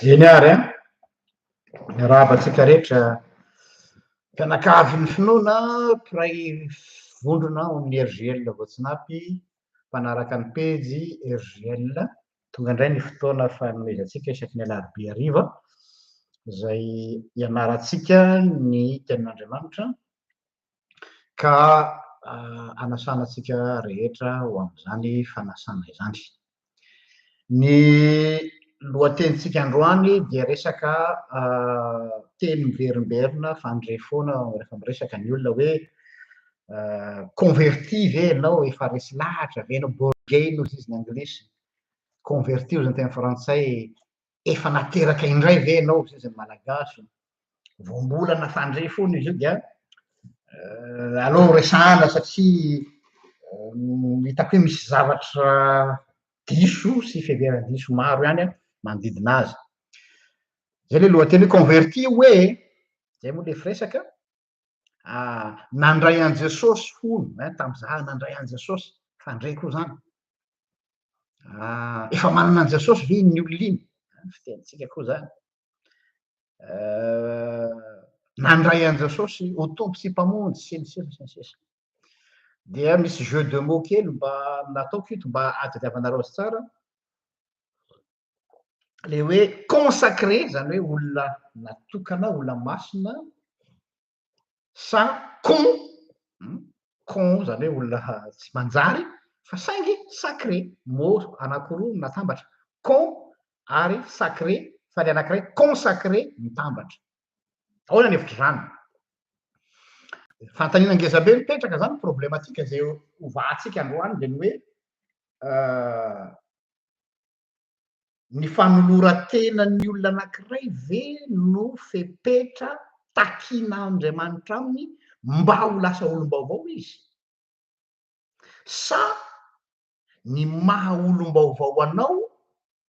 Eny ary raha atsika rehetra mpianakavy ny finoana mpiray vondrona amin'ny RGL Voatsinapy mpanaraka ny pejy RGL tonga indray ny fotoana fanomezantsika isaky ny alarobia hariva izay ianarantsika ny tenin'Andriamanitra ka anasana antsika rehetra ho amin'izany fanasana izany. Ny lohatenintsika androany dia resaka teny miverimberina fandrefoana rehefa miresaka ny olona hoe converti ve ianao efa resy lahatra ve ianao born again hozy izy ny anglisy, converti hozy ny teny frantsay efa nateraka indray ve ianao hozy izy ny malagasy, voambolana fandrefona izy io dia aleo resahana satria hitako hoe misy zavatra diso sy fihevera-diso maro ihany manodidina azy. Zay le lohateny converti hoe zay moa le firesaka nandray an Jesosy hono tamin'izaho nandray an Jesosy fandray koa zany efa manana an Jesosy ve ny olona iny fitenitsika koa zany nandray an Jesosy ho tompo sy mpamonjy sy ny sisa sy ny sisa. Dia misy jeu de mots kely mba nataoko ito mba ahatadiavanareo azy tsara le hoe consacré zany hoe olona natokana olona masina sa con zany hoe olona tsy manjary fa saingy sacré mot anankiroa natambatra con ary sacré fa le anankiray consacré mitambatra. Ahoana ny hevitry zany? Fanontaniana ngezabe mipetraka zany problematika zay hovahantsika androany de ny hoe ny fanoloran-tenan'ny olona anankiray ve no fepetra takin'Andriamanitra aminy mba ho lasa olom-baovao izy sa ny maha olom-baovao anao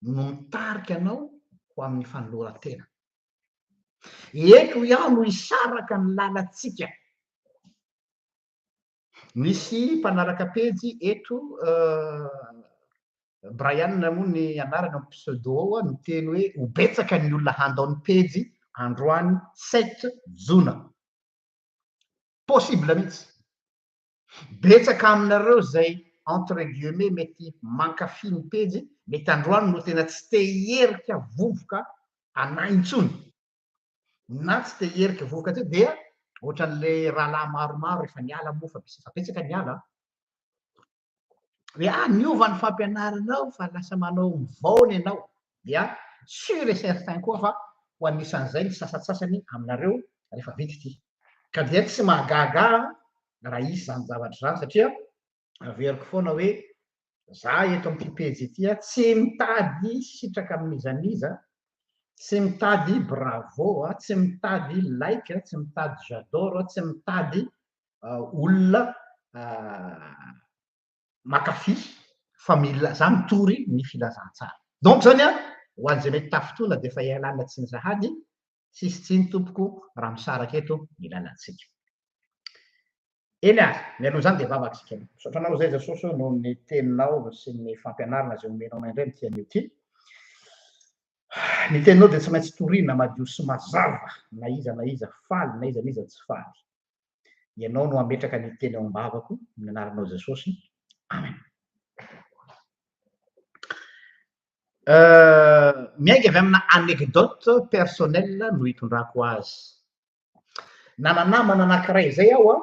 no mitarika anao ho amin'ny fanoloran-tena. Eto iaho no hisaraka ny lalantsika. Misy mpanaraka pejy eto Brian moa ny anarany amin'ny pseudo ao miteny hoe ho betsaka ny olona handao ny pejy androany 7 jona. Possible mihitsy. Betsaka aminareo zay entre guillemets mety mankafy ny pejy mety androany no tena tsy te hierika vovoka anahy intsony na tsy te hierika vovoka ty dia ohatran'le rahalahy maromaro efa niala moa fa betsaka niala hoe niova ny fampianaranao fa lasa manao mivaona ianao dia sûr et certain koa fa ho anisan'izay ny sasatsasany aminareo rehefa vita ity ka dia tsy mahagaga raha isy zany zavatra zany satria averiko foana hoe za eto amin'ity pejy ity tsy mitady sitraka amin'izaniza, tsy mitady bravo tsy mitady like tsy mitady j'adore tsy mitady olona makafy fa za mitory ny filazantsara. Donc zany ho an'izay mety tafitoana de efa ialana tsy ny sahady sisy tsiny tompoko raha misaraka eto ny lalantsika. Eny ary mialoha zany de vavaksika sotranao zay Jesosy noho ny teninao sy ny fampianarana zay omenao mandray ny tian'io ty. Ny teninao de tsy maintsy toriana madio sy mazava na iza faly na iza tsy faly. Ianao no ametraka ny teny ao am-bavako ny anaranao Jesosy. Amen. Miainga avy amina anecdote personnelle no hitondrako azy. Nananamana anankiray zay aho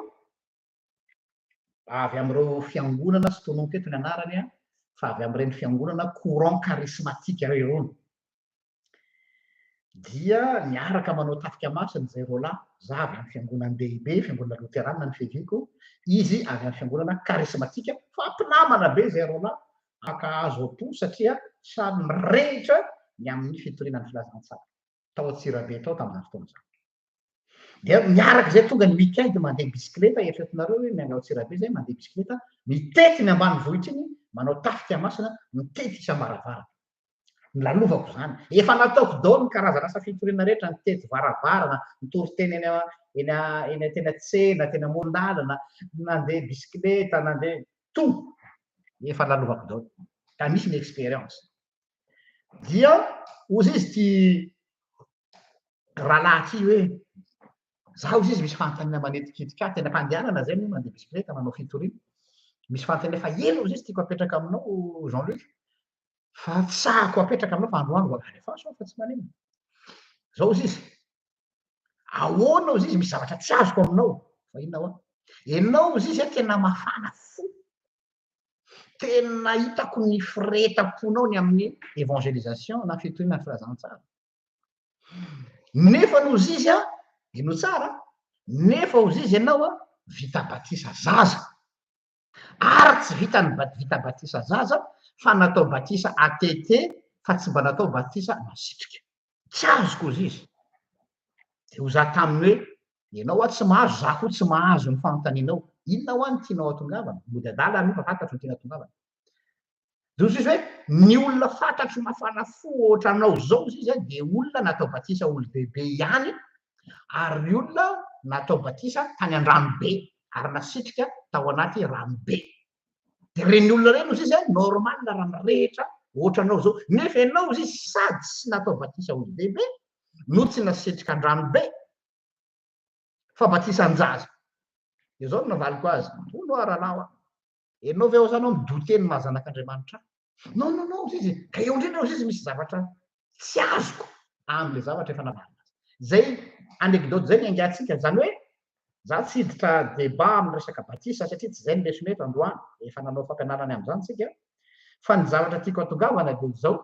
avy amin'ireo fiangonana sy tononoko eto ny anarany fa avy amin'ireny fiangonana courant charismatique irony. Dia niaraka manao tafika masina zay roalahy za avy amin'ny fiangonana lehibe fiangonana loterana ny fehiko izy avy amin'ny fiangonana charismatique fa mpinamana be zay roalahy ankahazo ato satria samy mirehitra ny amin'ny fitorianany filazantsara tao Antsirabe tao tamin'izany fotoana izany. Dia niaraka zay tonga ny weekend mandeha bisikileta eritreretinareo hoe mianga ao Antsirabe zay mandeha bisikileta mitety ny ambanivohitra iny manao tafika masina mitety isam-baravarana. Nilalovako zany efa nataoko daholo ny karazana asa fitoriana rehetra nitety varavarana nitory teny eny tena tsena tena amoron-dalana nandeha bisikileta nandeha efa lalovako daholo ka nisy ny expérience. Dia ozy izy ty rahalahy ty hoe za ozy izy misy fanontaniana manetikitika tena mpandehanana zay mandeha bisikleta manao fitoriana misy fanontaniana fa elo ozy izy tiako apetraka aminao Jean-Luc fa tsahako apetraka aminao fa androandro alefa so fa tsy manino zao ozy izy ahoana ozy izy misy zavatra tsy azoko aminao fa inona hoa ianao ozy izy tena mafana fo tena hitako ny firetam-ponao ny amin'ny évangélisation na fitoriana ny filazantsara nefa nozy izy ino tsara nefa ozy izy ianao vita batisa zaza ary tsy vita batisa zaza fa natao batisa atete fa tsy mba natao batisa masitrika tsy azoko ozy izy de ho za taminy hoe ianao tsy mahazo za koa tsy mahazo ny fanontanianao inona ho any tianao atongavana mody adala anofa fantatro ny tiana atongavana de ozy izy hoe ny olona fantatro mafana fo ohatranao zao izy izy de olona natao batisa olo bebe ihany ary olona natao batisa tany an-dranobe ary nasitrika tao anaty ranobe de reny olona reny ozy izy normal raha mirehitra ohatranao zao nefa ianao izy izy sady tsy natao batisa olo bebe no tsy nasitrika an-dranobe fa batisa an-jaza de zao no navaliko azy ono aralahy ianao ve ozanao midoteny mahazanak'Andriamanitra non non non ozy izy ka eo indrindra ozy izy misy zavatra tsy azoko am'le zavatra efa navalina zay anekdote zay ny angatsika zany hoe za tsy hiditra débat amin'ny resaka batisa satria tsy zay ny lesona eto androany efa nanao fampianarana am'izany tsika fa ny zavatra tiako atongavana de zao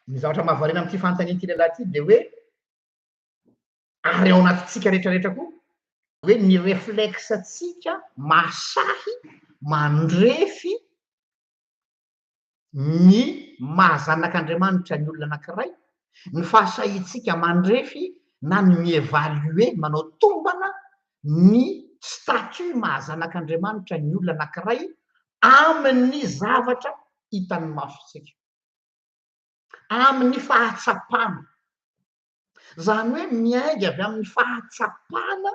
ny zavatra mahavarina am'ty fanontaniana ty lehilahy ty de hoe ary ao anatintsika rehetrarehetra koa hoe ny réflexentsika masahy mandrefy ny mahazanak'Andriamanitra ny olona anankiray ny fahasahintsika mandrefy na ny mievalue manao tombana ny statut mahazanak'Andriamanitra ny olona anankiray amin'ny zavatra hitan'ny masontsika amin'ny fahatsapana zany hoe miainga avy amin'ny fahatsapana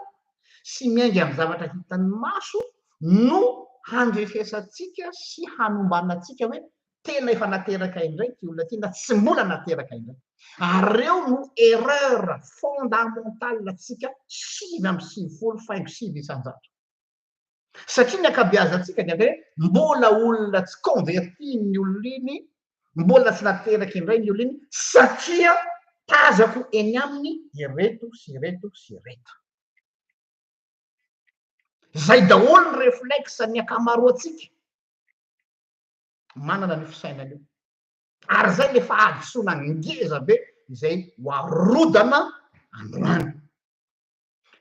sy miainga amin'ny zavatra hitan'ny maso no handrefesantsika sy hanombanantsika hoe tena efa nateraka indray ty olona ty na tsy mbola nateraka indray ary reo no erreur fondamentale tsika 5 isanjato satria ny akabeazantsika de hoe mbola olona tsy converti ny olona iny mbola tsy nateraka indray ny olona iny satria tazako eny aminy ireto sy reto sy reto zay daholo ny réflexe ny akamaroantsika manana ny fisainana io ary zay le fahadisoana ngeza be izay hoarodana androany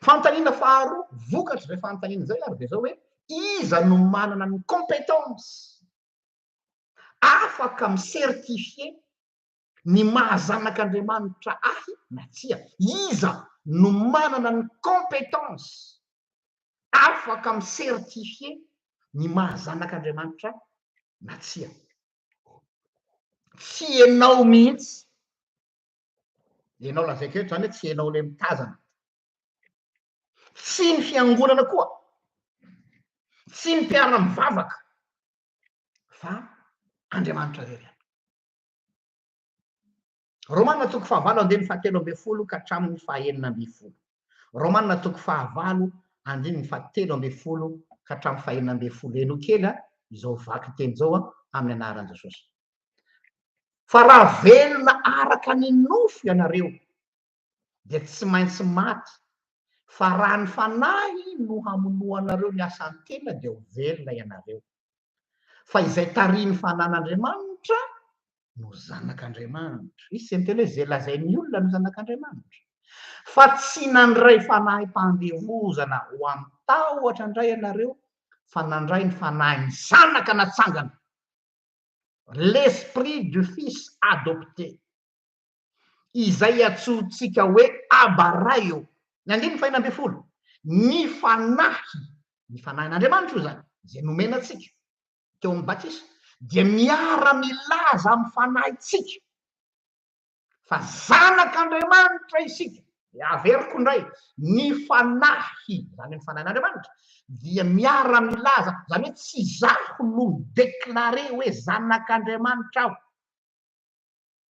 fanontaniana faharoa vokatry zay fanontaniana zay ary de zao hoe iza no manana ny compétence afaka micertifie ny mahazanak'Andriamanitra ahy na tsia iza no manana ny compétence afaka micertifie ny mahazanak'Andriamanitra na tsia tsy ianao mihitsy ianao lazaiko eto zany hoe tsy ianao le mitazana tsy ny fiangonana koa tsy ny mpiara-mivavaka fa Andriamanitra rery Romanina toko fahavalo andiny fahatelo amby folo ka hatramin'ny fahaenina amby folo Romanina toko fahavalo andiny fahatelo amby folo ka hatramin'ny fahaenina amby folo eno kely izao vaky teny zao amin'ny anaran'i Jesosy fa raha velona araka ny nofo ianareo de tsy maintsy maty fa raha ny fanahy no hamonoanareo ny asan'ny tena de ho velona ianareo fa izay tariny fanan'Andriamanitra no zanak'Andriamanitra izy sy miteny hoe zay lazain'ny olona no zanak'Andriamanitra fa tsy nandray fanahy mpandevozana ho amin'ny tahotra indray ianareo fa nandray ny fanahy ny zanaka natsangana l'esprit du fils adopté izay atsotsika hoe abaraio ny andiny fahaenina amby folo ny fanahin'Andriamanitra io zany zay nomena atsika teo amin'ny batisa dia miara-milaza amin'ny fanahitsika fa zanak'Andriamanitra isika averiko indray ny fanahy zany ny fanahin'Andriamanitra dia miara-milaza zany hoe tsy zaho no deklare hoe zanak'Andriamanitra aho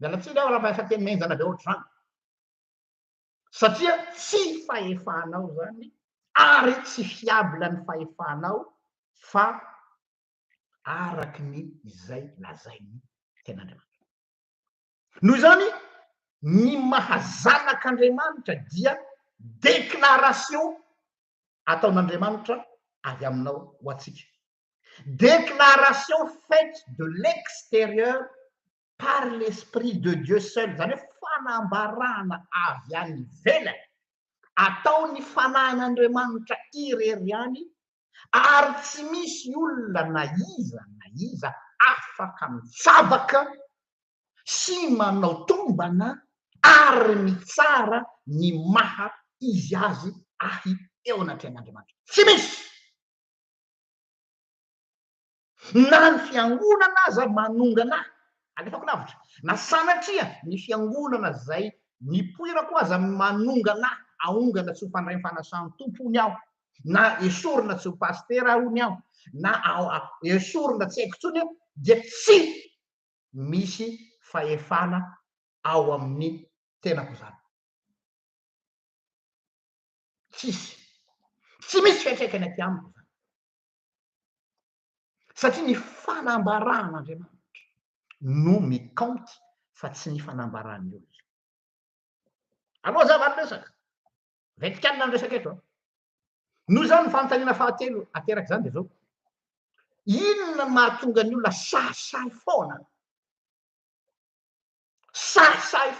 Mialatsiny aho raha mahasa teny menjana be ohatr'izany satria tsy fahefanao zany ary tsy fiabla ny fahefanao fa araky ny izay lazainy ten'Andriamanitra. Noho izany ny mahazanak'Andriamanitra dia déclaration ataon'Andriamanitra avy aminao ho atsika. Déclaration faite de l'extérieur par l'Esprit de Dieu seul, zany hoe fanambarana avy any ivelany ataony fanan'Andriamanitra irery any ary tsy misy olona na iza afaka mitsabaka sy manao tombana ary mitsara ny maha izy azy ahy eo anatrehan'Andriamanitra. Tsy misy. Na ny fiangonana aza manongana alefako lavitra na sanatria ny fiangonana zay nipoirako aza manongana aongana tsy ho fandray fanasany tompo hony aho na esorina tsy ho pastera hony aho na esorina tsy haiko tsony aho dia tsy misy fahefana ao amin'ny tenako zany. Tsy misy fiantraikany aty amiko zany satria ny fanambaran'Andriamanitra no mikaonty fa tsy ny fanambaran'ny olona. Aloha za vary resaka vatikanina ny resaka eto noho izany ny fanontaniana fahatelo ateraky zany de zao: inona mahatonga ny olona sasay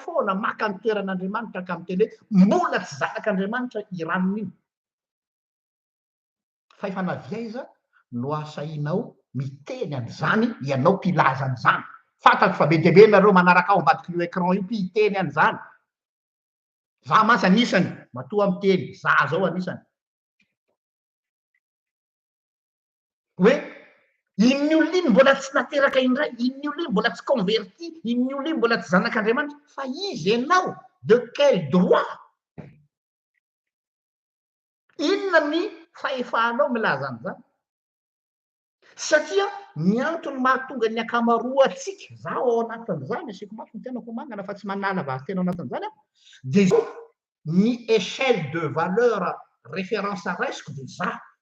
foana maka ny toeran'Andriamanitra ka miteny hoe mbola tsy zanak'Andriamanitra iranon'iny? Fa efa naviaiza no asainao miteny an'izany ianao mpilaza an'izany? Fantako fa be dia be nareo manaraka aho ambadiky io écran io mpiteny an'izany. Za mantsy anisany matoa miteny, za zao anisany. Hoe in'ny olona iny mbola tsy nateraka indray, in'ny olona iny mbola tsy converti, in'ny olona iny mbola tsy zanak'Andriamanitra, fa izy ianao de quel droit? Inona ny fahefanao milaza an'izany? Satria ny antony mahatonga ny akamaroantsika, zaho ao anatin'izany asiako mafy ny tenako mangana fa tsy manala vahatena ao anatin'izany aho, de ny échelle de valeur référence raisiko de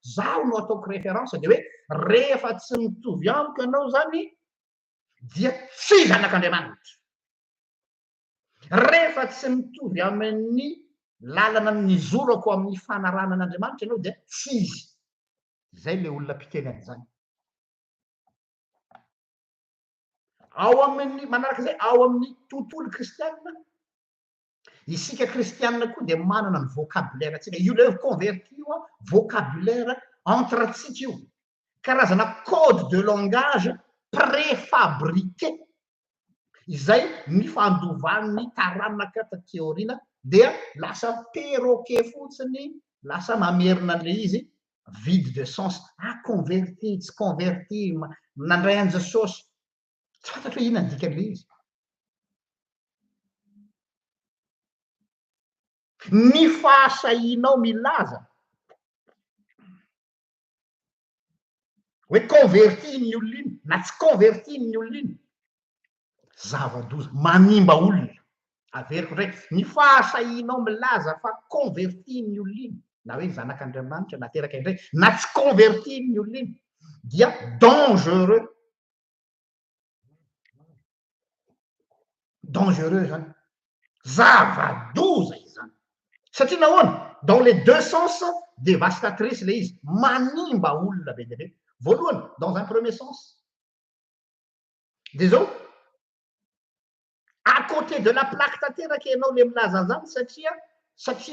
zaho no ataoko référence de hoe rehefa tsy mitovy amiko ianao zany dia tsy zanak'Andriamanitra. Rehefa tsy mitovy amin'ny lalana ny zorako amin'ny fanaranan'Andriamanitra ianao dia tsy izy. Zay le olona mpiteny an'izany. Ao amin'ny manarak'izay ao amin'ny tontolo kristianina, isika kristianina koa dia manana ny vocabulaire atsika. Io le converti io vocabulaire entre atsika io, karazana code de langage préfabriqué izay nifandovan'ny taranaka taty aoriana dia lasa perroquet fotsiny, lasa mamerina le izy vide de sens. Converti tsy converti, nandray an'i Jesosy, tsy fantatro hoe inona ny dikan'le izy. Ny fahasainao milaza hoe converti ny olona iny na tsy converti ny olona iny, zava-doza manimba olona. Averiko ndraiky, ny fahasainao milaza fa converti ny olona iny na hoe zanak'Andriamanitra nateraka indray na tsy converti ny olona iny dia dangereux zany, zava-doza izany. Satria nahoana? Dans les deux sens dévastatrice le izy, manimba olona be dia be. voalohany dans un premier sens dia zao à côté de la plaque tanteraka ianao le milaza an'zany satria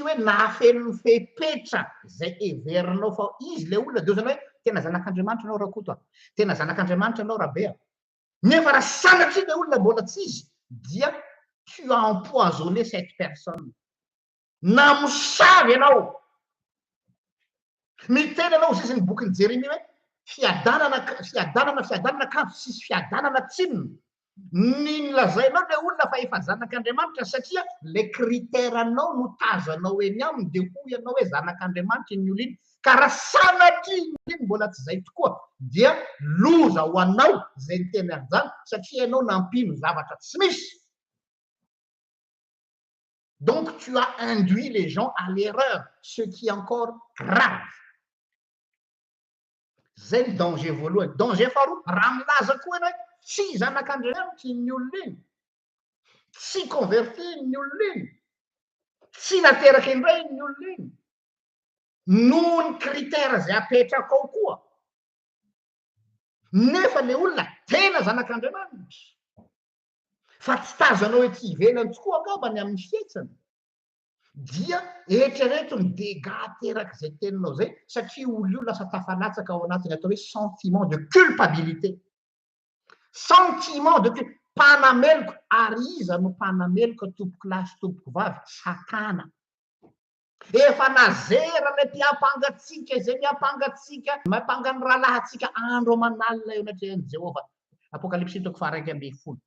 hoe nahafeno fepetra zay everinao fa izy le olona deo zany hoe tena zanak'Andriamanitra anao rakoto tena zanak'Andriamanitra anao rabe nefa raha sanatry le olona mbola tsy izy dia tu as empoisonné cette personne namosavy ianao miteny anao zay ny bokin'ny Jérémie hoe fiadanana kanto sisy fiadanana tsinona ny lazainao le olona fa efa zanak'Andriamanitra satria le critère anao no tazanao eny aminy dia hoy ianao hoe zanak'Andriamanitra ny olona iny ka raha sanatry iny mbola tsy zay tokoa dia loza ho anao zay ny teny an'izany satria ianao nampino zavatra tsy misy. Donc tu as induit les gens à l'erreur, ce qui est encore grave. Zay ny danger voalohany. Danger faharoa raha milaza koa ianao hoe tsy zanak'Andriamanitra ny olona iny, tsy converti ny olona iny, tsy nateraka indray ny olona iny, noho ny critère zay apetraka ao koa nefa le olona tena zanak'Andriamanitra fa tsy tazanao ety ivelany tokoa angambany amin'ny fietsany dia eritrereto ny dégâts teraka zay teninao zay satria olo io lasa tafalatsaka ao anatiny atao hoe sentiment de culpabilité, sentiment de mpanameloko ary iza no mpanameloko tompoko lahy sy tompoko vavy sakana efa nazera le mpiampangatsika zay miampangatsika mampanga ny rahalahatsika andro aman'alina eo anatrehan'i Jehovah Apocalypse 1:10.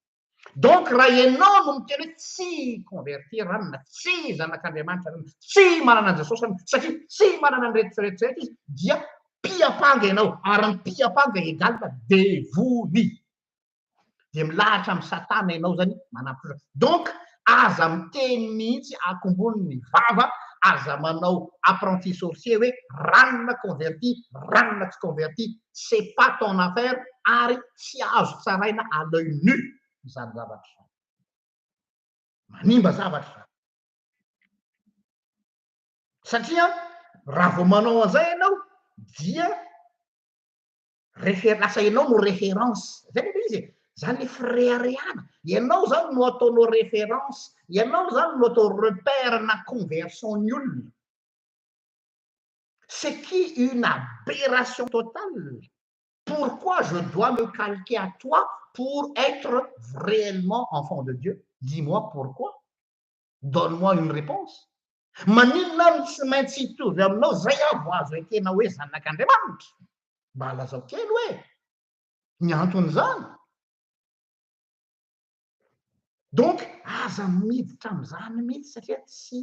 Donc raha ianao no miteny hoe tsy convertir ranona tsy zanak'Andriamanitra ranona tsy manana an Jesosy ranona satria tsy manana ny retretretra izy dia mpiampanga ianao ary ny mpiampanga egalina devony dia milahatra amin'ny satana ianao zany manampy. Donc aza miteny mihitsy akombon'ny vava aza manao apprenti sorcier hoe ranona converti ranona tsy converti c'est pas ton affaire ary tsy azo tsaraina à l'œil nu zany zavatra manimba zavatra satria raha vao manao an'izay ianao dia lasa ianao no référence zay le izy zany le fireharehana ianao zany no ataonao référence ianao zany no atao repère na conversion-ny olona c'est qui une aberration totale. Pourquoi je dois me calquer à toi pour être réellement enfant de Dieu? Dis-moi pourquoi. Donne-moi une réponse. Maninona no tsy maintsy hitovy aminao zay avo azo hoe tena hoe zanak'Andriamanitra mba lazao kely hoe ny anton'izany. Donc aza miditra amin'izany mihitsy satria tsy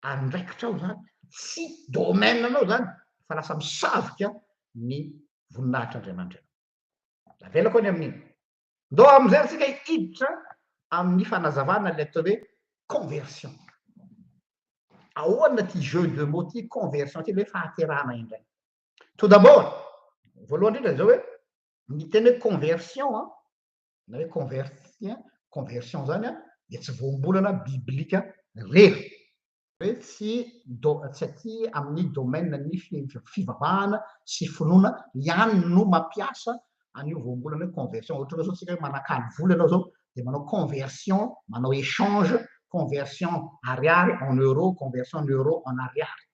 andraikitra ao zany tsy domaine anao zany fa lasa misavoka ny voninahitr'Andriamanitra. Avela koa ny amin'iny. Ndao amin'izay antsika hiditra amin'ny fanazavana le atao hoe conversion. Ahoana ty jeu de mots ty conversion ty hoe fahaterahana indray. Tout d'abord, voalohany indrindra zao hoe ny teny hoe conversion na hoe conversion zany dia tsy voambolana biblika rery hoe tsy aty amin'ny domaine ny fivavahana sy finoana ihany no mampiasa an'io voambolana hoe conversion. Ohatra zao tsika hoe manakalo vola ianao zao dia manao conversion, manao échange, conversion ariary en euro, conversion en euro en ariary.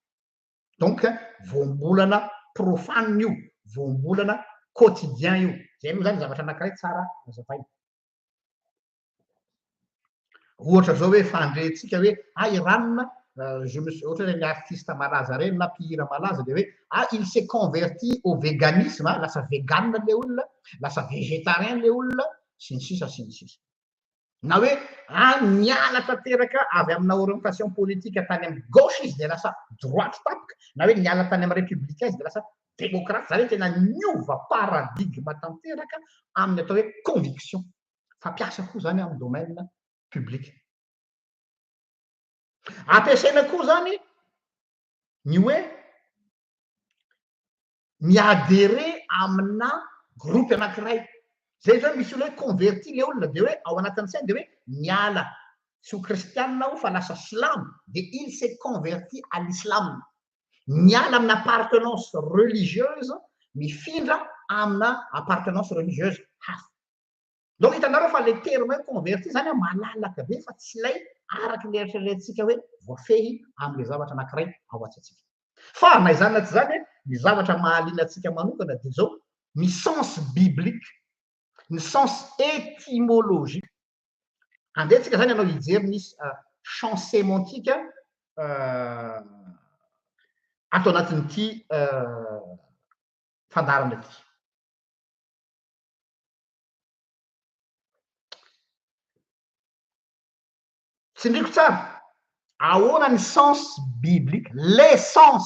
Donc voambolana profane io, voambolana quotidien io. Zay moa zany zavatra anankiray tsara azavaina. Ohatra zao hoe fandrentsika hoe i ranona ohatra hoe ny artiste malaza reny na mpihira malaza dia hoe il s'est converti au véganisme, lasa végane le olona, lasa végétarien le olona sy ny sisa sy ny sisa. Na hoe niala tanteraka avy amina orientation politique tany amin'ny gauche izy dia lasa droite tapaka, na hoe niala tany amin'ny républicain izy dia lasa démocrate. Zany hoe tena niova paradigme tanteraka amin'ny atao hoe conviction. Fampiasa koa zany amin'ny domaine public. Ampiasaina koa zany ny hoe miadere amina groupe anankiray. Zay zao misy olo hoe converti le olona dia hoe ao anatin'izay dia hoe miala tsy ho kristianina ho fa lasa silamo dia il s'est converti à l'islam. Miala amina appartenance religieuse mifindra amina appartenance religieuse hafa. Donc hitanareo fa le terme hoe converti zany a malalaka be fa tsy ilay araky le eritreretintsika hoe voafehy am'le zavatra anankiray ao atsatsika. Fa na izany na tsy zany ny zavatra mahaliana antsika manokana de zao ny sens biblique, ny sens étymologique. Andehantsika zany anao hijery nisy champ sémantique atao anatin'ity fandarana ity. Tsindriko tsara, ahoana ny sens biblique, les sens.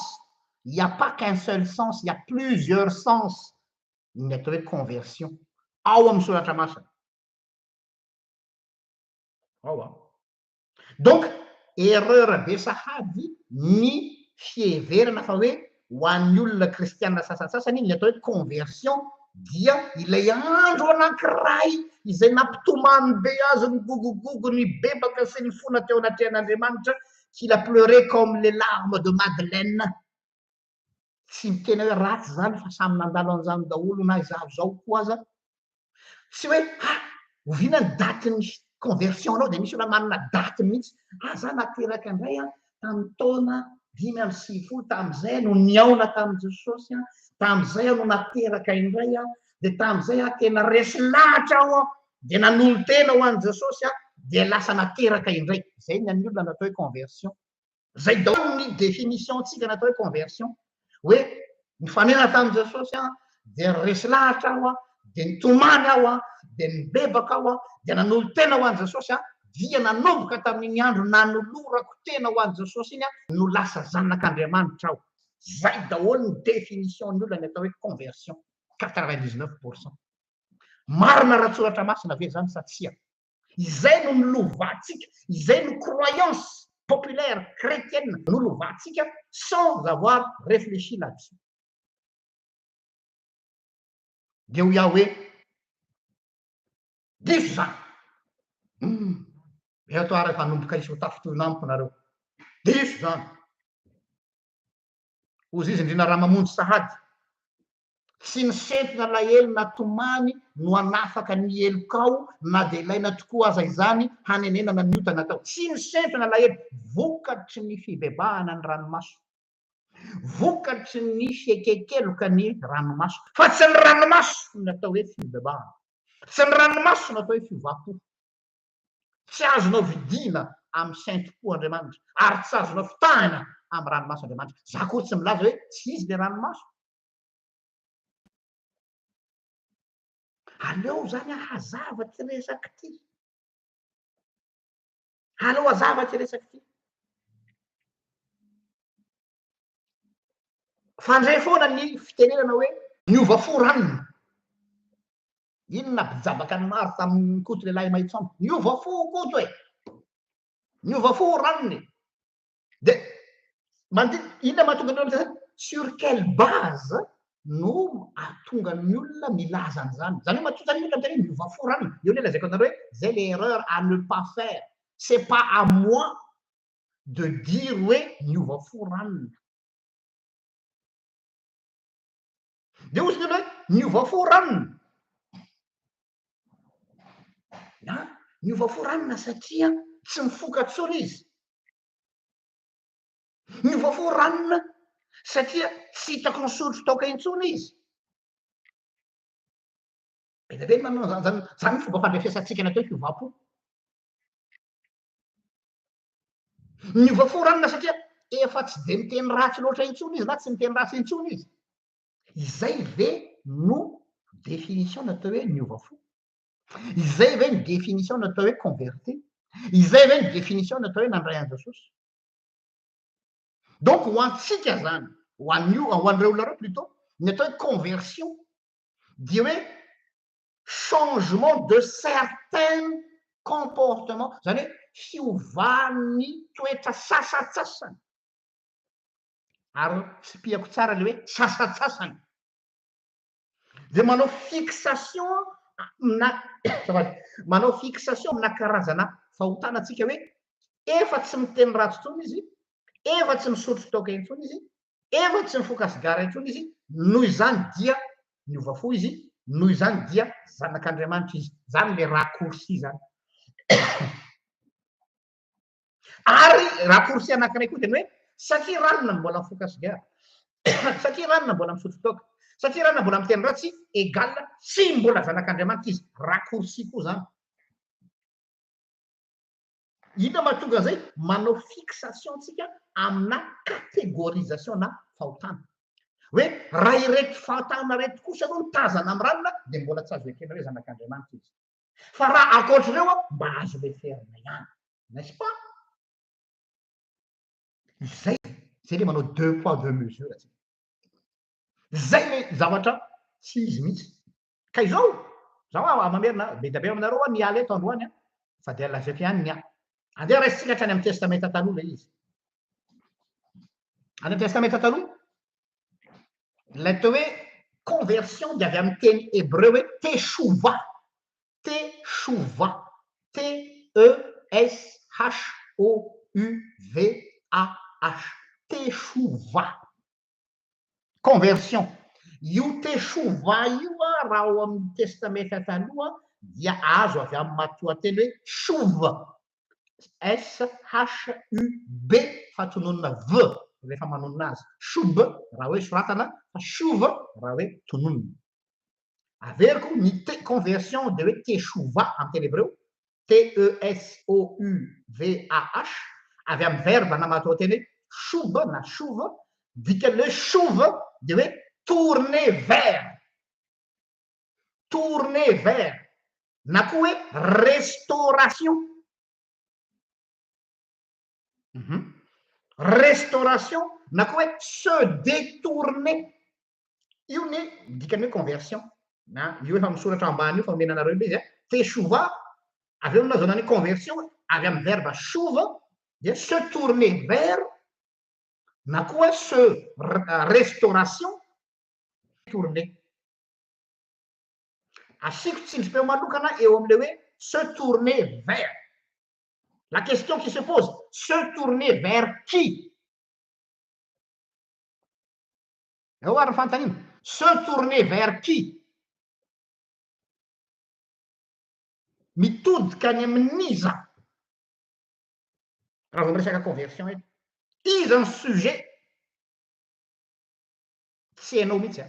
Il n'y a pas qu'un seul sens, il y a plusieurs sens. Ny atao hoe conversion. Ao amin'ny soratra masina. Ao. Donc, erreur besahady ny fieverana fa hoe ho an'ny olona kristianina sasasasany ny atao hoe conversion dia ilay andro anankiray izay nampitomany be azy ny gogogogo ny bebaka sy ny fona teo anatrihan'Andriamanitra qu'il a pleuré comme les larmes de Madeleine. Tsy mitena hoe ratsy zany fa samy nandalo an'izany daholo na izaho zao koa aza. Tsy hoe ovina ny datin'ny conversion anao de misy olona manana daty mihitsy. Za nateraka indray tamin'ny taona 5 tam'izay no niaona tamin'i Jesosy tam'izay no nateraka indray de tam'izay tena resy lahatra aho de nanolo tena ho an'i Jesosy de lasa nateraka indray. Zay ny an'ny olona natao hoe conversion. Zay daholo ny définition-tsika natao hoe conversion. Hoe nifanena tamin'i Jesosy de resy lahatra aho de nitomany aho de nibebaka aho de nanolo tena ho an'i Jesosy dia nanomboka tamin'iny andro nanolorako tena ho an'i Jesosy iny no lasa zanak'Andriamanitra aho. Zay daholo ny définition-ny olona ny atao hoe conversion 99%. Marina ratsoratra masina ve zany sa tsia? Izay no nilovatsika, izay no croyance populaire chrétienne nolovatsika sans avoir réfléchi là-dessus. De ho iaho hoe diso zany. Eto ary efa nomboka isy ho tafitoy namiko nareo. Diso zany. Ozy izy indrina raha mamonjy sahady. Tsy nisentina lahelo natomany no hanafaka ny elokao na de ilaina tokoa aza izany hanenenana ny ota natao. Tsy nisentina lahelo, vokatry ny fibebahana ny ranomaso. Vokatry ny fiekekeloka ny ranomaso. Fa tsy ny ranomaso natao hoe fibebahana. Tsy ny ranomaso natao hoe fivapo. Tsy azonao vidina amin'ny saint-po Andriamanitra ary tsy azonao fitahina amin'ny ranomaso Andriamanitra. Za koa tsy milaza hoe tsy izy le ranomaso. Aleo zany hazava ty resaky ty. Aleo hazava ty resaky ty. Fandray foana ny fitenenana hoe niova fo ranony. Inona bijabaka ny maro tamin'ny koto lehilahy mahitsamo. Niova fo koto e. Niova fo ranony. De inona mahatonga ny olona sur quelle base no atonga ny olona milaza an'izany. Zany hoe mahatonga ny olona miteny niova fo ranony. Io le lazaiko anareo hoe zay l'erreur à ne pas faire. C'est pas à moi de dire hoe niova fo ranony. De ozy ny olona hoe niova fo ranony. Niova fo ranona satria tsy mifoka tsony izy. Niova fo ranona satria tsy hitako nisotro taoka intsony izy. Be be manao zany fomba fandrefisantsika natao hoe fivapo. Niova fo ranona satria efa tsy de miteny ratsy loatra intsony izy na tsy miteny ratsy intsony izy. Izay ve no définition natao hoe niova fo. Izay ve ny définition natao hoe converti. Izay ve ny définition natao hoe nandray an'i Jesosy. Donc ho antsika zany, ho an'ireo olona reo plutôt, ny atao hoe conversion dia hoe changement de certains comportements, zany hoe fiovan'ny toetra sasatsasany. Ary tsy piako tsara le hoe sasatsasany. De manao fixation manao fixation amina karazana fahotana atsika hoe efa tsy miteny ratsy tsony izy, efa tsy misotro taoka intsony izy, efa tsy mifoka sigara intsony izy noho izany dia miova fo izy noho izany dia zanak'Andriamanitra izy zany le raccourci zany ary raccourci anankiray koa tena hoe satria ranona mbola mifoka sigara satria ranona mbola misotro toaka satria ranona mbola miteny ratsy égal tsy mbola zanak'Andriamanitra izy raccourci koa zany ina mahatonga zay manao fixation tsika amina catégorisation na fahotana hoe raha ireto fahotana reto kosa aloha mitazana amy ranona de mbola tsy azo ekena hoe zanak'Andriamanitra izy fa raha ankoatr'ireo mba azo le ferina ihany n'est-ce pas zay le manao 2 poids 2 mesures zay le zavatra tsy izy mihitsy ka izao zaho mamerina be da be aminareo nialy eto androany a fa de lazako ihany nia andeha raisitsika hatrany amy testamenta taloha le izy any amy testamenta taloha la atao hoe conversion de avy amy teny hébreu hoe teshuva teshuva TESHOUVAH teshuva conversion io teshuva io raha ao amin'ny testamenta taloha dia azo avy amy matoateny hoe shuv SHUB fatononona v rehefa manonona azy shub raha hoe soratana fa shuv raha hoe tononona averiko ny conversion de hoe teshuva amy teny hébreu TESOUVAH avy amy verbe na matoateny hoe shub na shuv dikan'le shuv de hoe tourner vers na koa hoe restauration restauration na koa hoe se détourner io ny dikany hoe conversion na io efa misoratra ambany io fa omena anareo le izy teshuva avy eo nazonany conversion avy amy verbe shuv de se tourner vers na koa se restauration tourner asiko tsindry-peo manokana eo am'le hoe se tourner vers la question qui se pose se tourner vers qui eo ary fantanina se tourner vers qui mitodika any amin'iza raha vao miresaka conversion eto iza ny sujet tsy hainao mihitsy a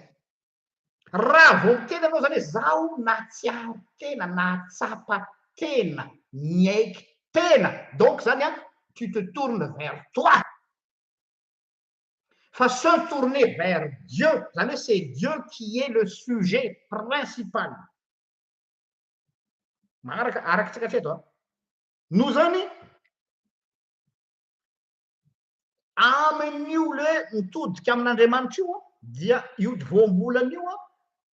raha vao miteny anao zany hoe zaho natsiaro tena natsapa tena niaiky tena donc zany a tu te tournes vers toi fa se tourner vers Dieu zany hoe c'est Dieu qui est le sujet principal magnaraka arakatsika treto a no zany amin'io le mitodika amin'Andriamanitra io dia io voambolana io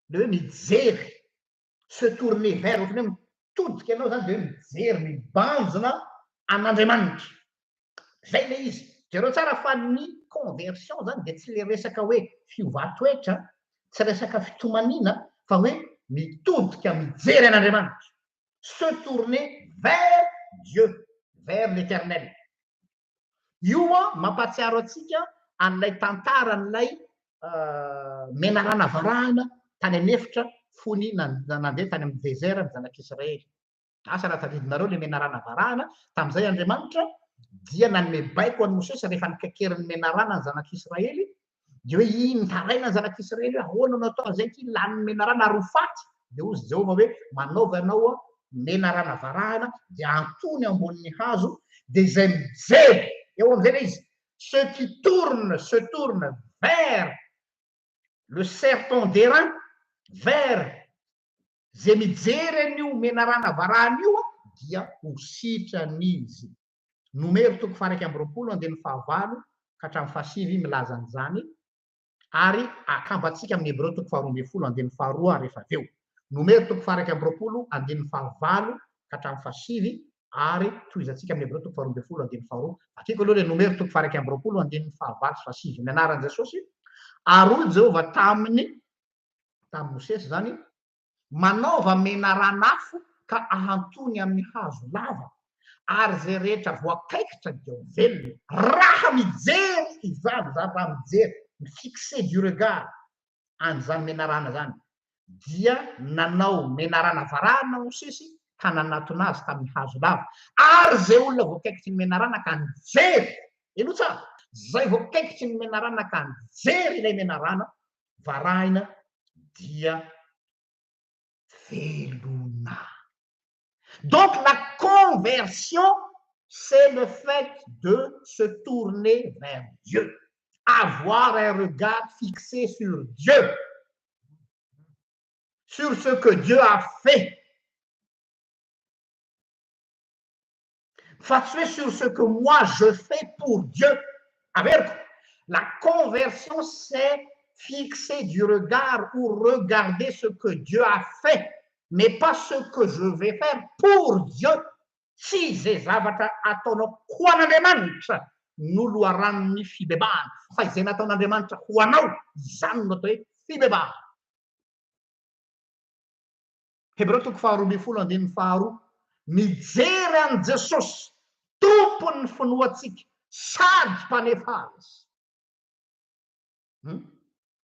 le hoe mijery se tourner vers ohatrany hoe mitodika ianao zany de hoe mijery mibanjona an'Andriamanitra zay le izy jereo tsara fa ny conversion zany de tsy le resaka hoe fiovatoetra tsy resaka fitomanina fa hoe mitodika mijery an'Andriamanitra se tourner vers Dieu vers l'éternel io mampatsiaro atsika an'ilay tantaran'ilay menarana varahana tany anefitra fony nandeha tany amin'ny désert ny zanak'Israely asa raha tadidinareo le menarana varahana tam'izay Andriamanitra dia nanome baiko any Mosesy rehefa nikakerin'ny menarana ny zanak'Israely de hoe iny taraina ny zanak'Israely hoe ahoana no atao zay ty lany menarana rofaty de ozy Jehova hoe manaova ianao menarana varahana de antony ambonin'ny hazo de zay mijery eo am'izay le izy ceux qui se tournent vers le serpent d'airain vers zay mijery an'io menarana varahana io dia ho sitran'izy nomero toko faraky amby roapolo andeny fahavalo ka hatramin'ny fahasivy milaza an'izany ary akambatsika amin'ny hébreu toko faharoa ambin'ny folo andeny faharoa rehefa avy eo nomero toko faraky amby roapolo andeny fahavalo ka hatramin'ny fahasivy ary toizatsika amin'ny hébreu toko faharoa ambin'ny folo andeny faharoa akeko aloha le nomero toko faraky amby roapolo andeny fahavalo sy fahasivy ny anaran'i Jesosy ary Jehova tamin'ny Mosesy zany manaova menarana-afo ka ahantony amin'ny hazo lava ary zay rehetra voakaikitra de velona raha mijery izany zany raha mijery fixer du regard an'izany menarana zany dia nanao menarana varahana ho sisy ka nanatona azy tamin'ny hazo lava ary zay olona voakaikitry ny menarana ka nijery eno tsara zay voakaikitry ny menarana ka nijery ilay menarana varahina dia velona. Donc la conversion, c'est le fait de se tourner vers Dieu, avoir un regard fixé sur Dieu, sur ce que Dieu a fait, fixé sur ce que moi je fais pour Dieu. Avec la conversion, c'est fixer du regard ou regarder ce que Dieu a fait, mais pas ce que je vais faire pour Dieu. Tsy zay zavatra ataonao ho an'Andriamanitra no loharanony fibebahana fa izay nataon'Andriamanitra ho anao izany no atao hoe fibebahana. Hebreo toko 12:12 mijery an' Jesosy tompony finoatsika sady mpanefa azy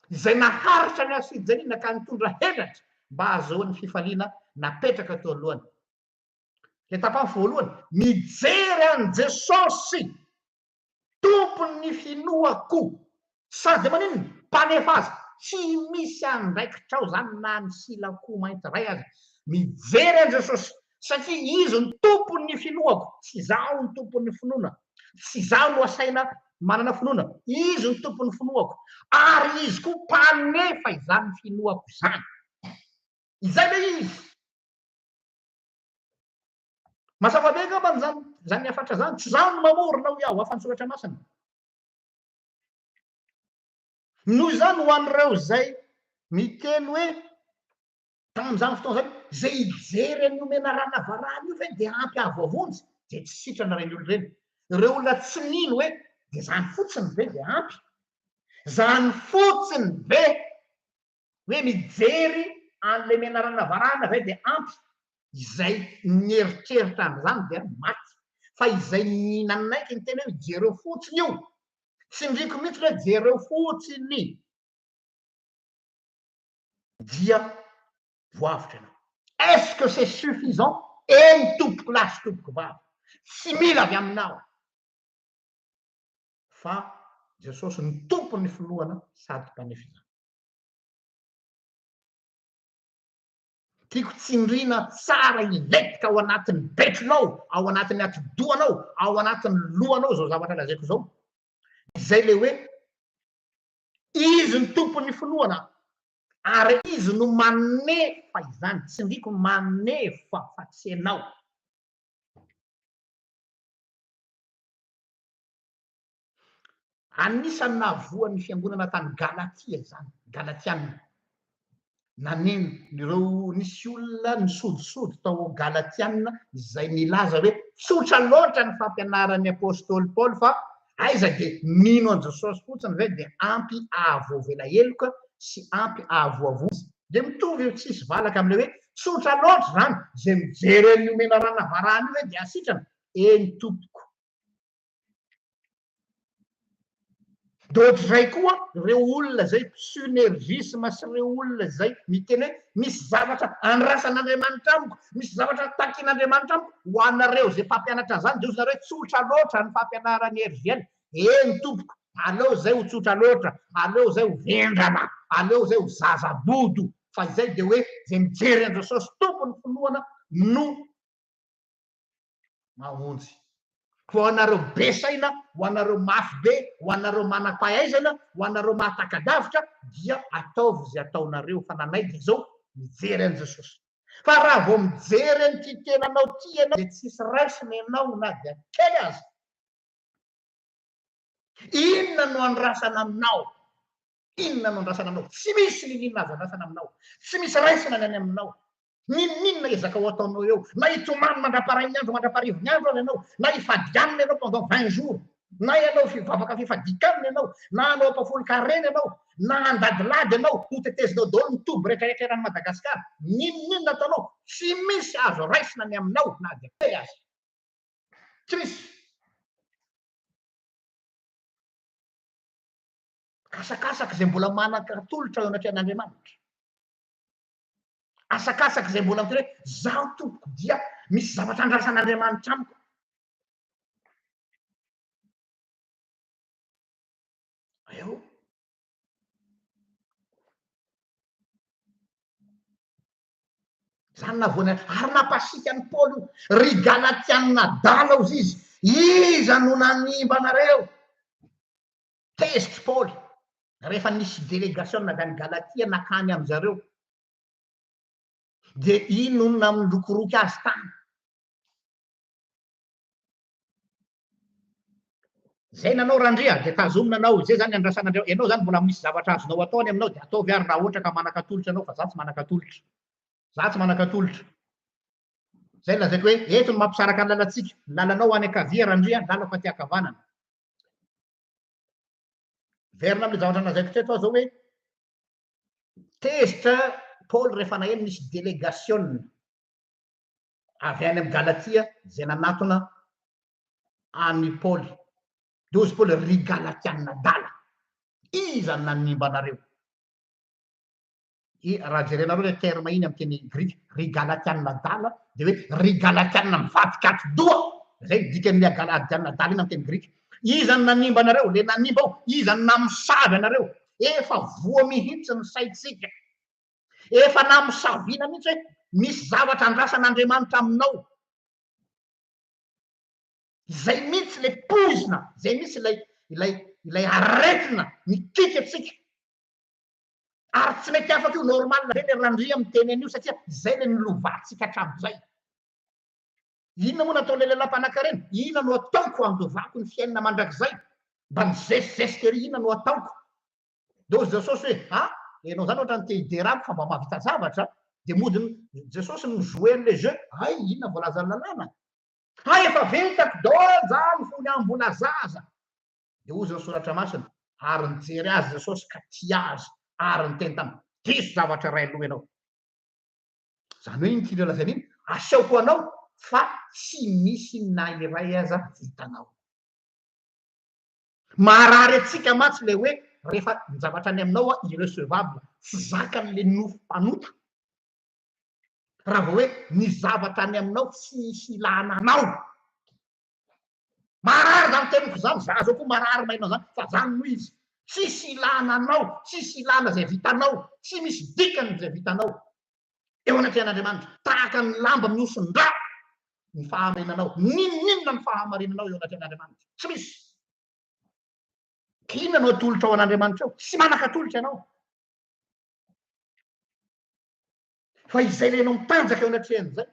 izay naharitra ny azo ka nitondra helatra mba ahazoan'ny fifaliana napetraka teo alohany. Le tapany voalohany mijery an' Jesosy tompony ny finoako sady maninona mpanefa azy tsy misy andraikitra ao zany na ny silako mainty ray azy mijery an' Jesosy satria izy ny tompony ny finoako tsy zaho ny tompony ny finoana tsy zaho no asaina manana finoana izy ny tompony finoako ary izy koa mpanefa izany finoako zany izay le izy mazava be ngamba zany afatra zany tsy zaho no mamorona ho iaho afan'ny soratra masina noho izany ho an'ireo zay miteny hoe tamin'izany fotoana zay ijery an'io menarana varahana io ve dia ampy avoavonjy dia tsy sitrana reny olo reny ireo olona tsy nino hoe dia zany fotsiny ve dia ampy zany fotsiny ve hoe mijery an'le menarana varahana ve dia ampy izay nieritreritra an'izany dia maty fa izay ninanaiky ny teny hoe jereo fotsiny io tsy ndriko mihitsy hoe jereo fotsiny dia voavitra anao. Est-ce que c'est suffisant? Eny tompoko lahy sy tompoko vavy tsy mila avy aminao fa Jesosy ny tompony finoana sady mpanefa izany. Tiako tsindrina tsara iletika ao anatin'ny betronao, ao anatin'ny ati-dohanao, ao anatin'ny lohanao zao zavatra lazaiko zao. Izay le hoe izy ny tompony finoana ary izy no manefa izany, tsy ndriko manefa fa tsy anao. Anisany navoan'ny fiangonana tany Galatia izany, Galatiana. Naneno ireo nisy olona nisodisody tao Galatiana izay nilaza hoe tsotra loatra ny fampianaran'ny apôstôly Paoly fa aiza dia mino an' Jesosy fotsiny ve dia ampy ahavoavela heloka sy ampy ahavoavonjy dia mitovy eo tsisy valaka amin'le hoe tsotra loatra zany zay mijery an'io menarana varahana io hoe dia asitrana eny tompoko. D'autres koa ireo olona zay synergisme sy ireo olona zay miteny hoe misy zavatra andrasan'Andriamanitra amiko, misy zavatra takin'Andriamanitra amiko ho anareo zay fampianatra zany dia ozy nareo tsotra loatra ny fampianarany herziany eny tompoko aleo zay ho tsotra loatra aleo zay ho vendrana aleo zay ho zazabodo fa izay dia hoe zay mijery an' Jesosy tompony finoana no mahonjy. Ho anareo be saina, ho anareo mafy be, ho anareo manam-pahaizana, ho anareo mahatakadavitra dia ataovy zay ataonareo fa nanay dia zao mijery an' Jesosy. Fa raha vao mijery an'ity tenanao ty ianao dia tsisy raisiny ianao na dia kely azy. Inona no andrasana aminao? Inona no andrasana aminao? Tsy misy ninona azo andrasana aminao, tsy misy raisina ny any aminao. Ninona ezaka ho ataonao eo na hitomany mandraparay ny andro mandraparivo ny andro any ianao na hifadianina ianao pendant 20 jours na ianao fivavaka fifadikanina ianao na anao ampafoly karena ianao na andadilady ianao hotetezinao daholo mitoby rehetrarehetra eran'ny Madagasikara ninona ataonao tsy misy azo raisina ny aminao na dia kely azy tsy misy. asakasaka izay mbola manan-katolotra eo anaty an'Andriamanitra. Asakasaka izay mbola miteny hoe zaho tompoko dia misy zavatra andrasan'Andriamanitra amiko. Eo. Zany navoana ary napasika ny Paoly ry Galatianina dala ozy izy. Iza no nanimba anareo? Tezitry Paoly. Rehefa nisy délégation avy any Galatia nakany am'zareo. De ino no namilokoroky azy tany? Zay nanao randria de tazomina anao zay zany andrasan'Andriamanitra. Ianao zany mbola misy zavatra azonao ataony aminao de ataovy ary raha ohatra ka manan-katolotra anao fa za tsy manan-katolotra. Za tsy manan-katolotra. Zay lazaiko hoe eto no mampisaraka ny lalantsika. Lalanao any ankavia randria, lalako aty ankavanana. Verina amin'ny zavatra lazaiko teto zao hoe tezitra Paoly rehefa naheno nisy délégation avy any amin'ny Galatia zay nanatona any Paoly. Dozy Paoly ry Galatianina dala. Iza no nanimba anareo? Raha jerenareo le terme iny amin'ny teny grika, ry Galatianina dala, de hoe ry Galatianina mivadikaty doa. Zay dikan'le Galatianina dala iny amin'ny teny grika. Iza no nanimba anareo? Le nanimba ao. Iza no namisavy anareo? Efa voa mihitsy ny saitsika. Efa namisaviana mihitsy hoe misy zavatra andrasan'Andriamanitra aminao. Zay mihitsy le poizina, zay mihitsy ilay aretina mikiky atsika. Ary tsy mety afaka io normal be le randria miteny an'io satria zay le nilovatsika hatramin'izay. Inona moa natao le lelam-panan-karena? Inona no ataoko andovako ny fiainana mandrakizay? Mba nizesizesika ery inona no ataoko? Dozy Jesosy hoe ianao zany ohatra ny te hiderako fa mba mahavita zavatra. De modiny Jesosy mijouer le jeu. Ay, inona voalaza lalàna? Efa vitako daholo zany fony aho mbola zaza. De ozy ny soratra masina ary nijery azy Jesosy ka tia azy ary niteny taminy diso zavatra ray aloha ianao. Zany hoe iny tiana lazaina iny aseoko anao fa tsy misy na iray aza vitanao. Marary atsika matsy le hoe rehefa ny zavatra any aminao irrecevable, tsy zakan'le nofo mpanota. Raha vao hoe ny zavatra any aminao tsy misy ilana anao. Marary zany teniko zany, za zao koa marary mainao zany, fa zany noho izy. Tsisy ilana anao, tsisy ilana zay vitanao, tsy misy dikany zay vitanao. Eo anaty an'Andriamanitra, tahaka ny lamba miosondra ny fahamarinanao. Ninona ny fahamarinanao eo anaty an'Andriamanitra? Tsy misy. Inona no atolotra ao an'Andriamanitra ao? Tsy manan-katolotra ianao. Fa izay lenao mitanjaka eo anatrehan'izay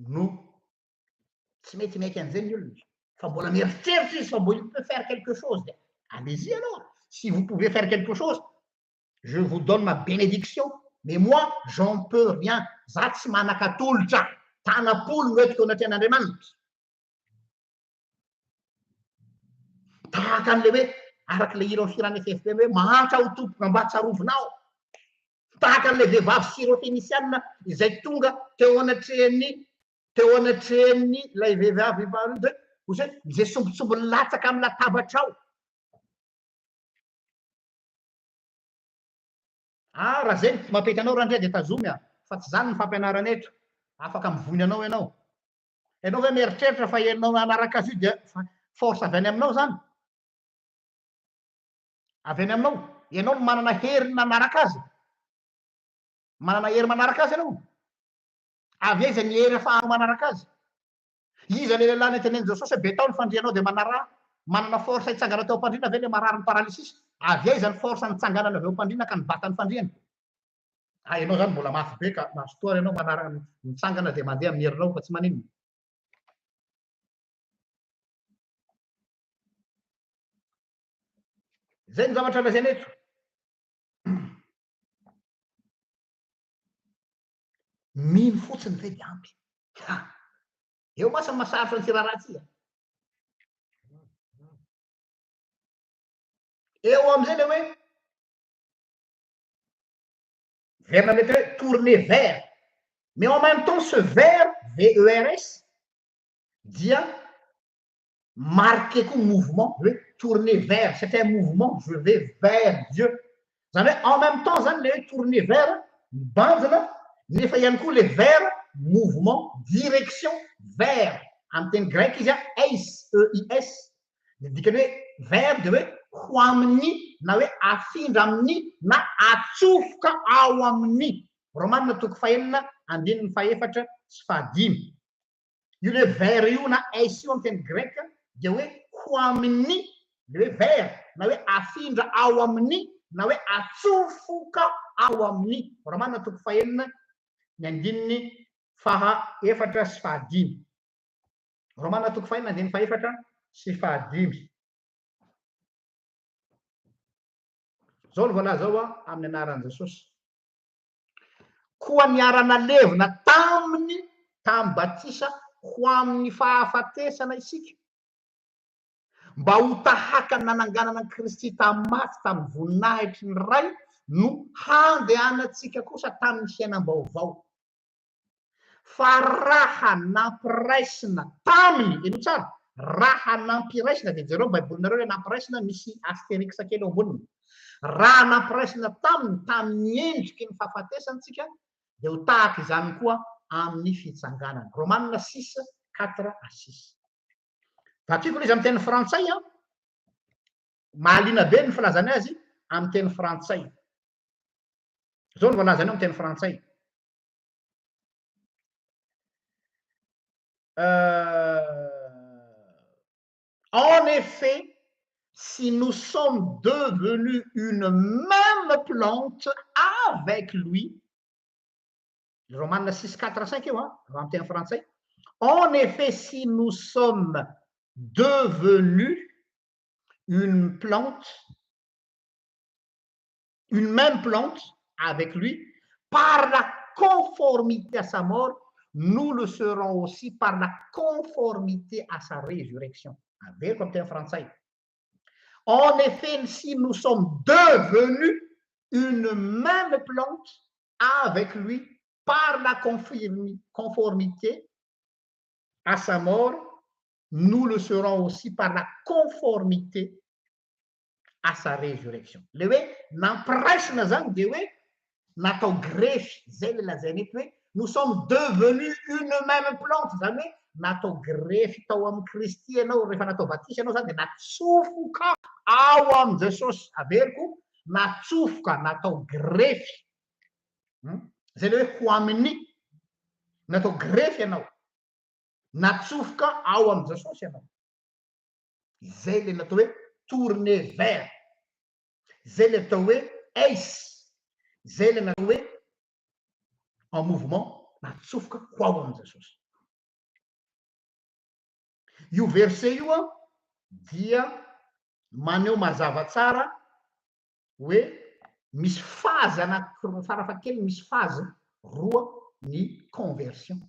no tsy mety mety an'izay ny olona. Fa mbola mieritreritra izy fa mbola il peut faire quelque chose. Allez-y alors. Si vous pouvez faire quelque chose, je vous donne ma bénédiction. Mais moi, j'en peux rien. Za tsy manan-katolotra. Tanapolo no entiko anaty an'Andriamanitra. Tahaka an'le hoe araka le hira firany FFM hoe mahantra ho tompoka mba tsarovinao. Tahaka an'le vehivavy syrophénicianina izay tonga teo anatrehany ilay vehivavy izay sombotsombony latsaka amin'ny latabatra ao. Raha zay mampety anao randria de tazomy fa tsy zany ny fampianarana eto. Afaka mivony anao ianao. Ianao hoe mieritreritra fa ianao manaraka azy io dia force avy any aminao zany. Avy any aminao. Ianao no manana hery manaraka azy. Manana hery manaraka azy ianao. Avy aiza ny hery ahafahana manaraka azy? Iza le lehilahy tenen'i Jesosy hoe betao ny fandrianao dia manana force hitsangana teo am-pandriana ve le marary ny paralysis? Avy aiza ny force nitsanganana avy eo am-pandriana ka nibata ny fandriana? Ianao zany mbola mafy be ka mahasotoara ianao manaraka mitsangana dia mandeha amin'ny herinao fa tsy maninona. Zay ny zavatra lazaina eto. Mino fotsiny ve dia ampy? Eo masiny mahasarotra ny tsiraratsy. Eo am'izay le hoe verbe lettré tourner vers. Mais en même temps ce verbe VERS dia marqué comme mouvement, je vais tourner vers, c'est un mouvement, je vais vers Dieu. En même temps, je vais tourner vers bande là, il faut y les vers, mouvement, direction, vers. En termes grec, il y a eis, E-I-S. Il dit que vers de huamni, nawe afindramni, na atsufka awamni. Roman na tuk faenna, andin faefatra, sfadim. Io le vers io na eis io en termes grec, dia hoe ho amin'ny le ver na hoe afindra ao amin'ny na hoe atsofoka ao amin'ny ramana toko fahenina ny andininy faha efatra sy fahadimy ramana toko fahenina andininy faha efatra sy fahadimy zao ny vola zao a amin'ny anaran'i Jesosy koa niarana levina taminy batisa ho amin'ny fahafatesana isika mba ho tahaka ny nananganana ny Kristy tamin'ny maty tamin'ny voninahitry ny ray no handehanantsika kosa tamin'ny fiainam-baovao fa raha nampiraisina taminy eno tsara raha nampiraisina de jereo baibolinareo hoe nampiraisina misy astérix kely eo amboniny raha nampiraisina tamin'ny endriky ny fahafatesantsika de ho tahaka izany koa amin'ny fitsanganana Romanina 6:4-6 vakiko izy amin'ny teny frantsay a mahaliana be ny filazany azy amin'ny teny frantsay zao ny volazany amin'ny teny frantsay en effet si nous sommes devenus une même plante avec lui Romains 6:4-5 eo amin'ny teny frantsay en effet si nous sommes devenus une même plante avec lui, par la conformité à sa mort, nous le serons aussi par la conformité à sa résurrection. Avec comme en français. En effet, si nous sommes devenus une même plante avec lui, par la conformité à sa mort, nous le serons aussi par la conformité à sa résurrection. Le hoe nampiresina zany de hoe natao grefy zay le lazainy eto hoe nous sommes devenus une même plante zany hoe natao grefy tao amin'ny Kristy ianao rehefa natao batisa ianao zany de natsofoka ao amin'ny Jesosy averiko natsofoka natao grefy zay le hoe ho amin'ny natao grefy ianao natsofoka ao amin'ny Jesosy ianao zay le natao hoe tourner vers zay le atao hoe eis zay le natao hoe en mouvement natsofoka ho ao amin'ny Jesosy io verset io a dia maneho mazava tsara hoe misy phase farafakely misy phase roa ny conversion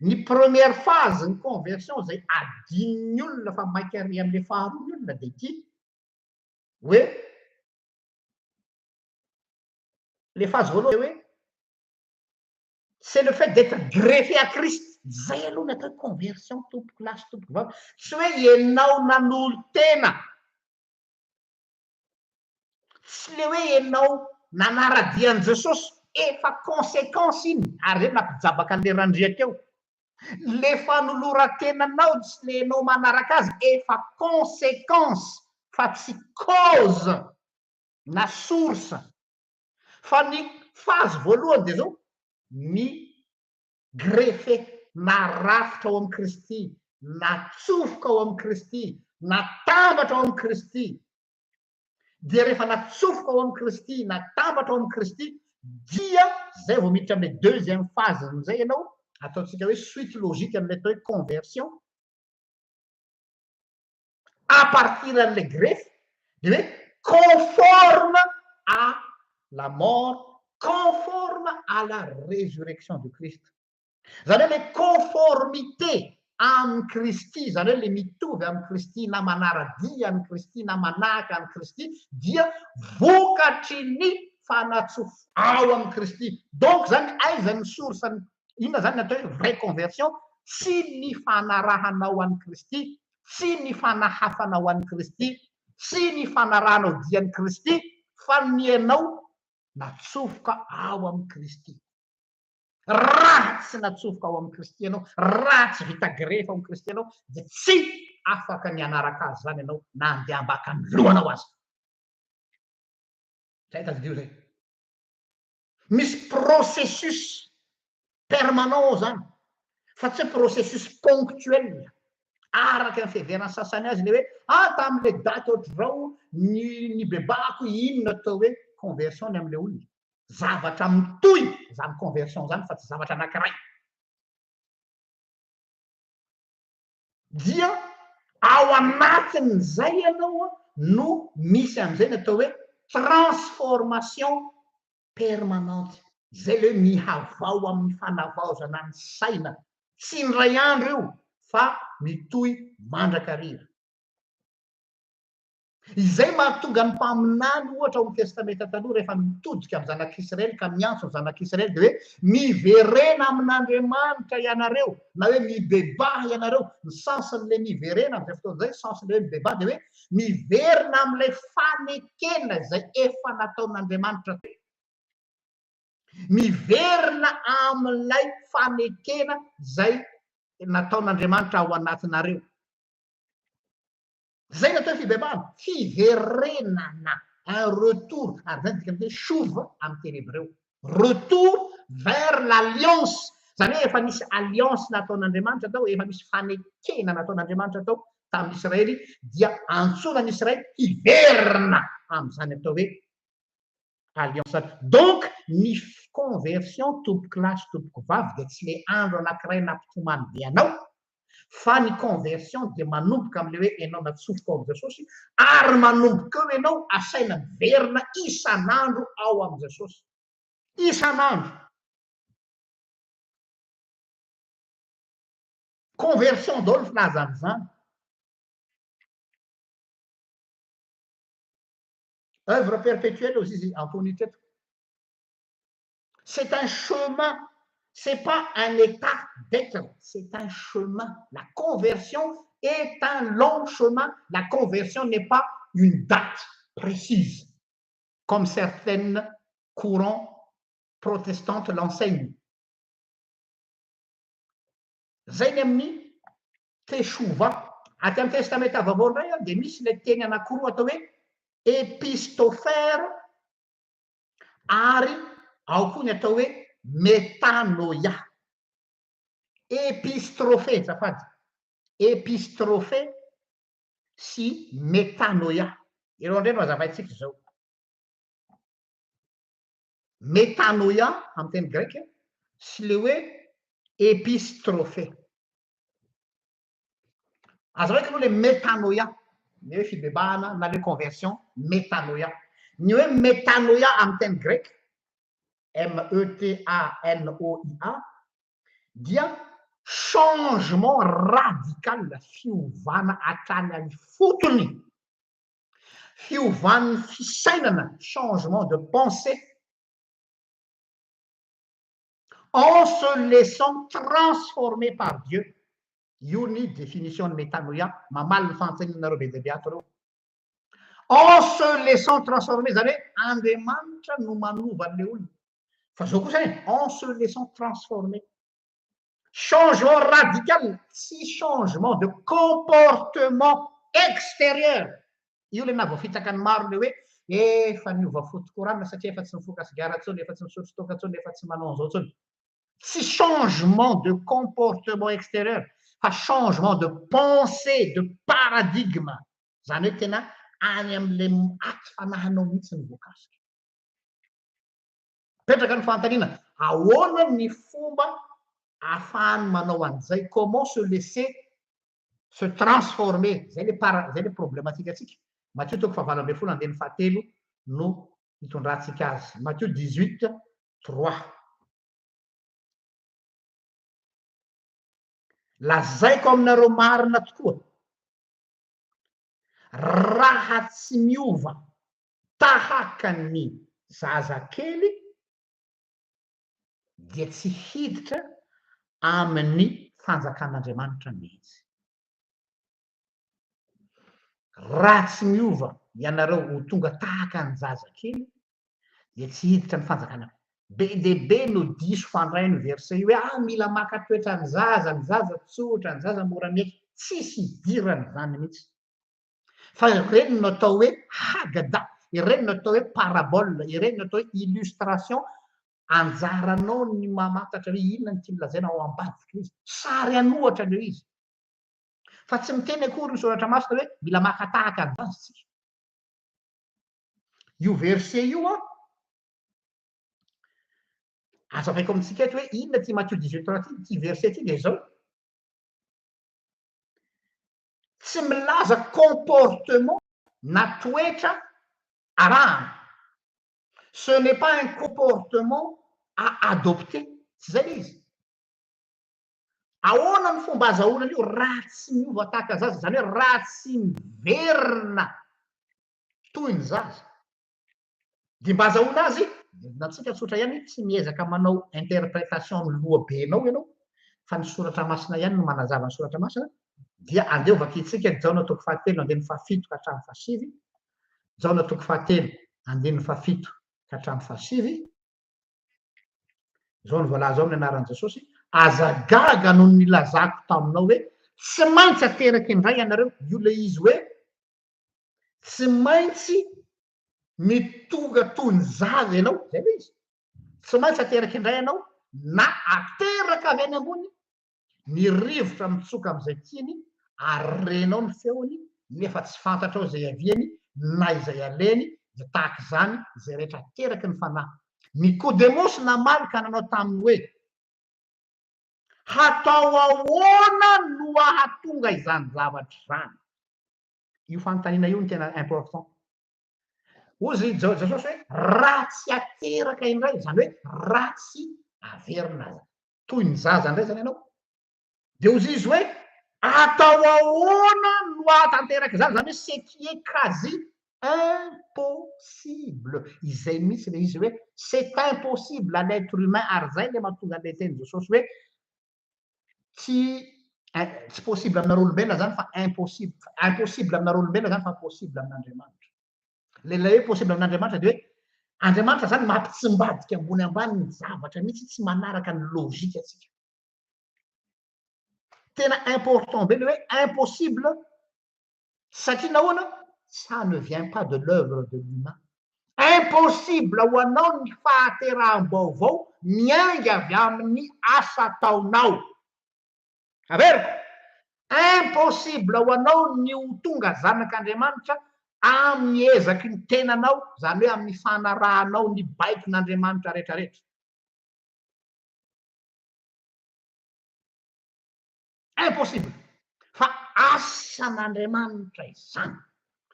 ny première phase ny conversion zay adin'ny olona fa maiky ary amin'le faharoa ny olona de ty hoe les phases voalohany hoe c'est le fait d'être greffé à Christ zay aloha natao conversion tompoko lasy tompoko vavy tsy hoe ianao nanolo tena tsy le hoe ianao nanaradian'i Jesosy efa conséquence iny ary zay nampijabaka an'le randria teo le fanoloran-tenanao tsy le anao manaraka azy efa conséquence fa tsy cause na source fa ny phase voalohany de zao ny greffé narafitra ao amin'ny Kristy natsofoka ao amin'ny Kristy natambatra ao amin'ny Kristy dia rehefa natsofoka ao amin'ny Kristy natambatra ao amin'ny Kristy dia zay vao miditra amin'ny deuxième phase amizay ianao ataontsika hoe suite logique am'le atao hoe conversion à partir d'an'le greffe de hoe conforme à la mort conforme à la résurrection de Christ zany hoe le conformité amin'ny Kristy zany hoe le mitovy amin'ny Kristy na manaradia amin'ny Kristy na manaka amin'ny Kristy dia vokatry ny fanatsofo ao amin'ny Kristy donc zany aiza ny source inona zany natao hoe vraie conversion tsy ny fanarahanao an'i Kristy tsy ny fanahafana ho an'i Kristy, tsy ny fanaranao dian'i Kristy, fa ny ianao natsofoka ao amin'i Kristy. Raha tsy natsofoka ao amin'i Kristy ianao, raha tsy vita grefy ao amin'i Kristy ianao, dia tsy afaka ny anaraka azy zany ianao na andeha ambaka ny lohanao azy. Zay tadidio zay. Misy processus permanent zany, fa tsy processus ponctuel. Araka ny fiheverana sasany azy le hoe tam'le daty ohatr'izao ny bebako ino natao hoe conversion ny am'le olona. Zavatra mitohy zany conversion zany fa tsy zavatra anankiray. Dia ao anatin'izay ianao no misy am'izay natao hoe transformation permanente. Zay le hoe mihavao amin'ny fanavaozana ny saina. Tsy indray andro io fa mitohy mandrakariva. Izay mahatonga ny mpaminany ohatra ao amin'ny testamenta taloha rehefa mitodika amin'ny zanak'Israely ka miantso ny zanak'Israely dia hoe miverena amin'Andriamanitra ianareo, na hoe mibebaha ianareo. Ny sensin'le miverena amin'izay fotoan'izay, sensin'le hoe mibebaha dia hoe miverina amin'ilay fanekena izay efa nataon'Andriamanitra. Miverina amin'ilay fanekena izay nataon'Andriamanitra ao anatinareo. Zay natao fibebahana, fiverenana, un retour, ary zany dikany hoe chouve amin'ny teny hébreu. Retour vers l'alliance. Zany hoe efa misy alliance nataon'Andriamanitra tao, efa misy fanekena nataon'Andriamanitra tao tamin'Israely, dia antsonan'Israely hiverina amin'izany atao hoe alliance. Donc ny conversion tomboky lahy sy tomboky vavy dia tsy le andro anankiray nampitomany be anao, fa ny conversion dia manomboka amin'le hoe ianao natsofoka ao amin'i Jesosy, ary manomboka eo ianao asaina miverina isan'andro ao amin'i Jesosy. Isan'andro. Conversion daholo filaza an'izany. Œuvre perpétuelle aussi, Anthony teto. C'est un chemin, c'est pas un état d'être, c'est un chemin. La conversion est un long chemin. La conversion n'est pas une date précise, comme certains courants protestantes l'enseignent. Zay ny amin'ny teshuva. Aty amin'ny testamenta vaovao indray dia misy le teny anankiroa atao hoe epistofere ary ao koa ny atao hoe metanoia. Epistrophe zafady. Epistrophe sy metanoia. Ireo indray no hazavaintsika izao. Metanoia amin'ny teny grek sy le hoe epistrophe. Azavaiko aloha le metanoia, ny hoe fibebahana na le conversion metanoia. Ny hoe metanoia amin'ny teny grek METANOIA dia changement radical, fiovana hatrany amin'ny fotony, fiovan'ny fisainana, changement de pensée, en se laissant transformer par Dieu. Io ny définition ny metanoia, mamaly ny fanontanianareo be dia be ato reo. En se laissant transformer, zany hoe Andriamanitra no manova an'ilay olona. Fa zao kosa en se laissant transformer. Changement radical, si changement de comportement extérieur. Io le nahavoafitaka ny maro le hoe efa niova fotokorana satria efa tsy mifoka sigara intsony, efa tsy misotro toaka intsony, efa tsy manao an'izao intsony. Si changement de comportement extérieur, fa changement de pensée, de paradigme. Zany hoe tena any amin'le aty fanahinao mihitsy ny voakasika. Petraka ny fanontaniana, ahoana ny fomba ahafahany manao an'izay? Comment se laisser se transformer? Zay le problématique atsika. Matthieu toko fahavalo ambin'ny folo andininy fahatelo no hitondrantsika azy. Matthieu 18:3. Lazaiko aminareo marina tokoa, raha tsy miova tahaka ny zazakely dia tsy hiditra amin'ny fanjakan'Andriamanitra mihitsy. raha tsy miova ianareo ho tonga tahaka ny zazakely dia tsy hiditra ny fanjakana be deaibe no diso fandray ny verset io hoe mila makatoetra ny zaza tsotra ny zaza mora meky tsisy idirany zany mihitsy fa ireny no atao hoe hagada ireny no atao hoe parabole ireny no atao hoe illustration anjaranao ny mamantatra hoe inona ny tia milazaina ao ambadika izy sary anohatra leo izy fa tsy miteny akory ny soratra masina hoe mila makatahaka ny zaza tsika io verset io a azavaiko amintsika eto hoe inona ty Matthieu 18 ty verset ty de zao tsy milaza comportement na toetra arahana ce n'est pas un comportement à adopter tsy zay izy ahoana ny fomba azahoana io raha tsy miova tahaka zaza zany hoe raha tsy miverina toy ny zaza de mba azahoana azy natsika tsotra ihany tsy miezaka manao interprétation ny lohabenao ianao fa ny soratra masina ihany no manazava ny soratra masina dia andeo vakitsika jaona toko fahatelo andeny fahafito ka hatramin'ny fahasivy jaona toko fahatelo andeny fahafito ka hatramin'ny fahasivy zao ny voalaza ao amin'ny anaran'i Jesosy azagaga no nilazako taminao hoe tsy maintsy ateraky indray ianareo io le izy hoe tsy maintsy mitonga toy ny zaza ianao zay le izy tsy maintsy ateraky indray ianao na ateraka avy any ambony ny rivotra mitsoka am'izay tiany ary renao ny feony nefa tsy fantatrao zay aviany na izay aleny de tahaka izany zay rehetra ateraky ny fanahy Nikodemosy namaly ka nanao taminy hoe hatao ahoana no ahatonga izany zavatra zany io fanontaniana io ny tena important ozy Jesosy hoe raha tsy ateraka indray zany hoe raha tsy averina toy ny zaza indray zany ianao de ozy izy hoe atao ahoana no ahatanteraka zany zany hoe ce qui est quasi impossible izay mihitsy le izy hoe c'est impossible à l'être humain ary zay le mahatonga le teny Jesosy hoe tsy possible aminareo olombelona zany fa impossible aminareo olombelona zany fa possible amin'Andriamanitra lelay hoe possible amin'Andriamanitra de hoe Andriamanitra zany mampitsimbadika ambony ambany ny zavatra mihitsy tsy manaraka ny logika atsika tena important be le hoe impossible satria nahoana ça ne vient pas de l'œuvre de l'humain impossible ho anao ny fahateraam-baovao miainga avy amin'ny asa ataonao averiko impossible ho anao ny ho tonga zanak'Andriamanitra amin'ny ezaky ny tenanao zany hoe amin'ny fanarahanao ny baikon'Andriamanitra rehetrarehetra impossible fa asan'Andriamanitra izany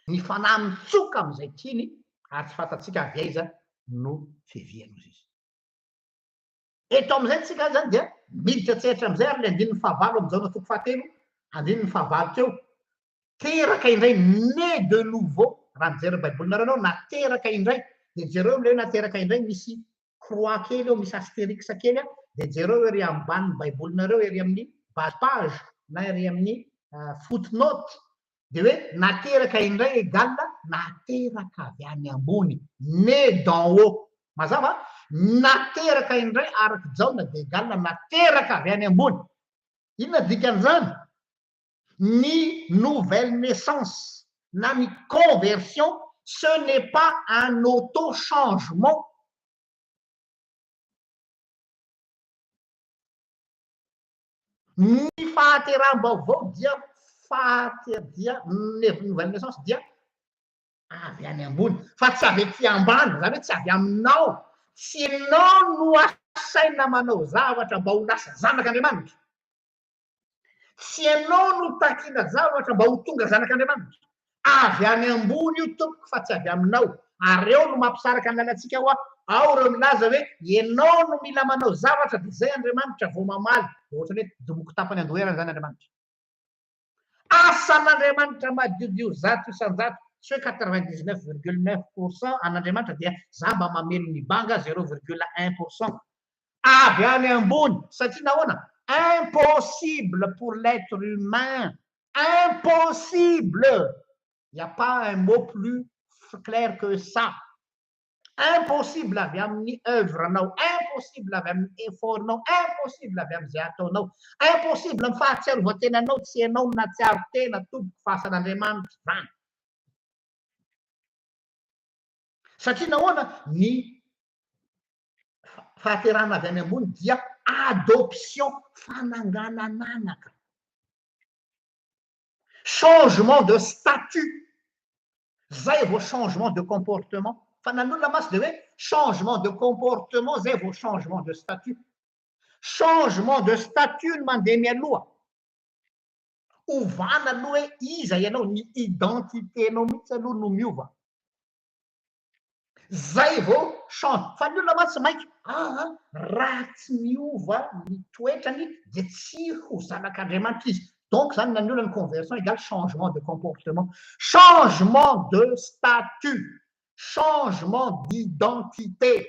ny fanahy mitsoka am'izay tiany ary tsy fantatsika avy aiza no fiviana izy eto am'izay tsika zany dia miditra tseritra am'izay ary le andininy fahavalo am'izao toko fahatelo andininy fahavalo teo teraka indray né de nouveau raha mijery baibolinareo anao nateraka indray de jereo le nateraka indray misy croix kely eo misy astérix kely a de jereo ery ambaniny baibolinareo ery amin'ny bas page na ery amin'ny footnote de hoe nateraka indray égale nateraka avy any ambony né d'en haut mazava nateraka indray araky jaona de égale nateraka avy any ambony inona dikan'izany ni nouvelle naissance na ny conversion ce n'est pas un auto-changement ny fahateram-baovao dia dia nouvelle naissance dia avy any ambony fa tsy avy ety ambany zany hoe tsy avy aminao tsy anao no asaina manao zavatra mba ho lasa zanak'Andriamanitra tsy anao no takina zavatra mba ho tonga zanak'Andriamanitra avy any ambony io tompoko fa tsy avy aminao ary eo no mampisaraka ny lalantsika hoa ao reo milaza hoe ianao no mila manao zavatra de zay Andriamanitra vao mamaly ohatra hoe domoko tapany andoherana zany Andriamanitra asan'Andriamanitra madiodio zato isan-jato tsy hoe 99,9% an'Andriamanitra dia za mba mamelo ny banga 0,1% avy any ambony satria nahoana impossible pour l'être humain impossible Il n'y a pas un mot plus clair que ça. Impossible avy amin'ny œuvrenao, impossible avy amin'ny effortnao, impossible avy amin'ny zay ataonao, impossible amin'ny fahatsiarovatenanao tsy ianao natsiaro tena tomboky fahasan'Andriamanitra zany. Satria nahoana ny fahaterahana avy any ambony dia adoption, fananganananaka, changement de statut, zay vao changement de comportement. Fa nan'olona masy de hoe changement de comportement zay vao changement de statut. Changement de statut no mandeha mialoha. Ovana aloha hoe iza ianao, ny identiténao mihitsy aloha no miova. Zay vao change. Fa ny olona masy maiky raha tsy miova ny toetrany dia tsy ho zanak'Andriamanitra izy. Donc zany na ny olona ny conversion égale changement de comportement, changement de statut, changement d'identité.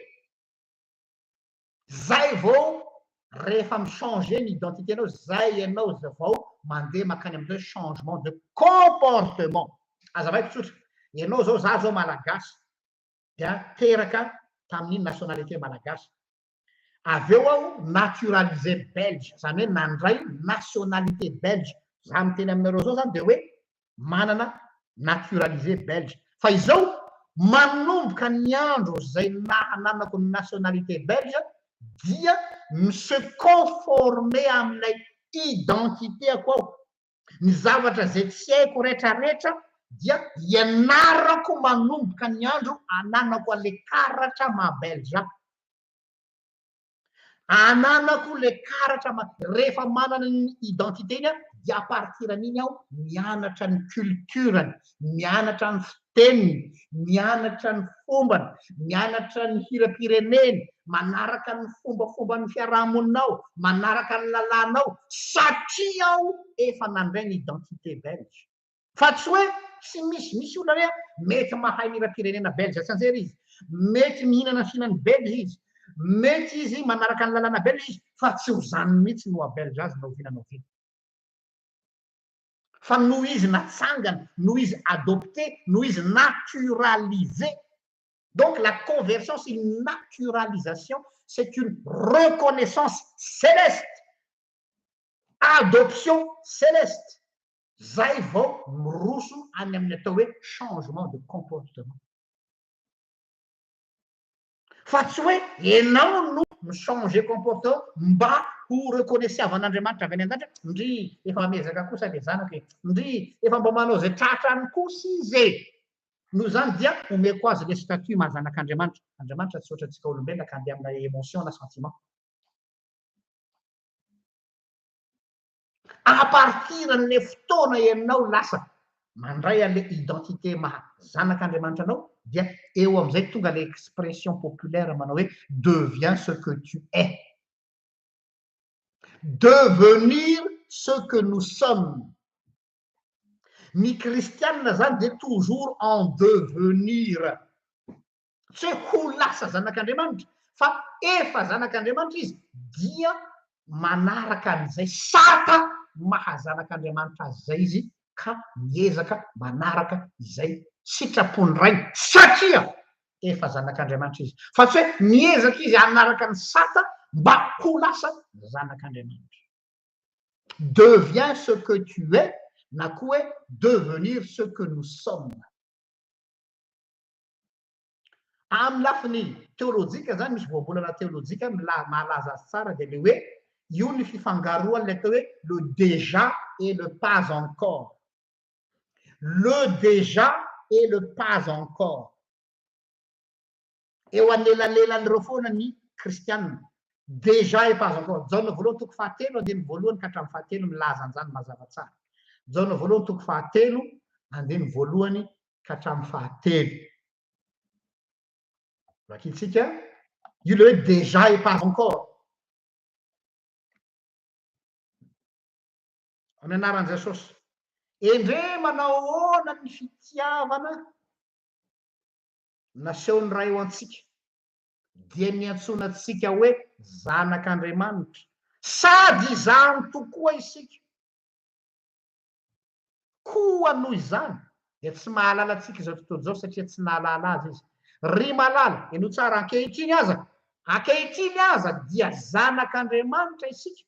Zay vao rehefa michanger ny identiténao, zay ianao vao mandeha makany amin'izay changement de comportement. Azavaiko tsotra, ianao zao za zao malagasy dia teraka tamin'ny nationalité malagasy. Avy eo aho naturalisé belge, zany hoe nandray nationalité belge. Za miteny aminareo zao zany de hoe manana naturalisé belge. Fa izao manomboka ny andro zay nananako ny nationalité belge dia se conformer amin'ilay identitéako aho. Ny zavatra zay tsy haiko rehetrarehetra dia ianarako manomboka ny andro ananako an'le karatra maha-belge. Ananako le karatra rehefa manana ny identité iny dia à partir an'iny aho mianatra ny culturany, mianatra ny fiteniny, mianatra ny fombany, mianatra ny hira-pireneny, manaraka ny fombafomban'ny fiarahamoninao, manaraka ny lalànao, satria aho efa nandray ny identité belge. Fa tsy hoe tsy misy olona hoe mety mahay hira-pirenena belge tsy anjery izy, mety mihinana fihinany belge izy, mety izy manaraka ny lalàna belge izy, fa tsy ho zany mihitsy no a-belge azy no vinanao vina. Fa noho izy natsangana, noho izy adopté, noho izy naturalisé. Donc la conversion, c'est une naturalisation, c'est une reconnaissance céleste, adoption céleste. Zay vao miroso any amin'ny atao hoe changement de comportement. Fa tsy hoe ianao no michanger comportement mba ho reconnaissance-avan'Andriamanitra avy any an-danitra. Ndry efa mezaka kosa le zanako, ndry efa mba manao zay tratrany kosa izy. Noho zany dia omeko azy le statut mahazanak'Andriamanitra. Andriamanitra tsy ohatratsika olombelona ka andeha amina émotion na sentiment. À partir an'le fotoana ianao lasa mandray an'le identité mahazanak'Andriamanitra anao dia eo amin'izay tonga l'expression populaire manao hoe deviens ce que tu es. Devenir ce que nous sommes. Ny kristianina zany dia toujours en devenir. Tsy ho lasa zanak'Andriamanitra fa efa zanak'Andriamanitra izy dia manaraka an'izay sata mahazanak'Andriamanitra zay izy ka miezaka manaraka izay sitrapony ray satria efa zanak'Andriamanitra izy. Fa tsy hoe miezaka izy hanaraka ny sata mba ho lasa zanak'Andriamanitra. Deviens ce que tu es, na koa hoe devenir ce que nous sommes. Amin'ny lafiny teolojika zany misy voabolana teolojika mahalaza azy tsara dia le hoe io ny fifangaroan'ilay atao hoe le déjà et le pas encore. Le déjà et le pas encore. Eo anelalelan'ireo foana ny kristianina. Déjà et pas encore. Jaona voalohany toko fahatelo andiny voalohany ka hatramin'ny fahatelo milaza an'izany mazava tsara. Jaona voalohany toko fahatelo andiny voalohany ka hatramin'ny fahatelo. Vakitsika io le hoe déjà et pas encore. Amin'ny anaran'i Jesosy. Endre manao ahoana ny fitiavana nasehony raha eo antsika dia niantsona antsika hoe zanak'Andriamanitra sady izany tokoa isika. Koa noho izany dia tsy mahalala antsika izao tontolo izao satria tsy nahalala azy izy. Ry malala, eno tsara ankehitriny aza dia zanak'Andriamanitra isika.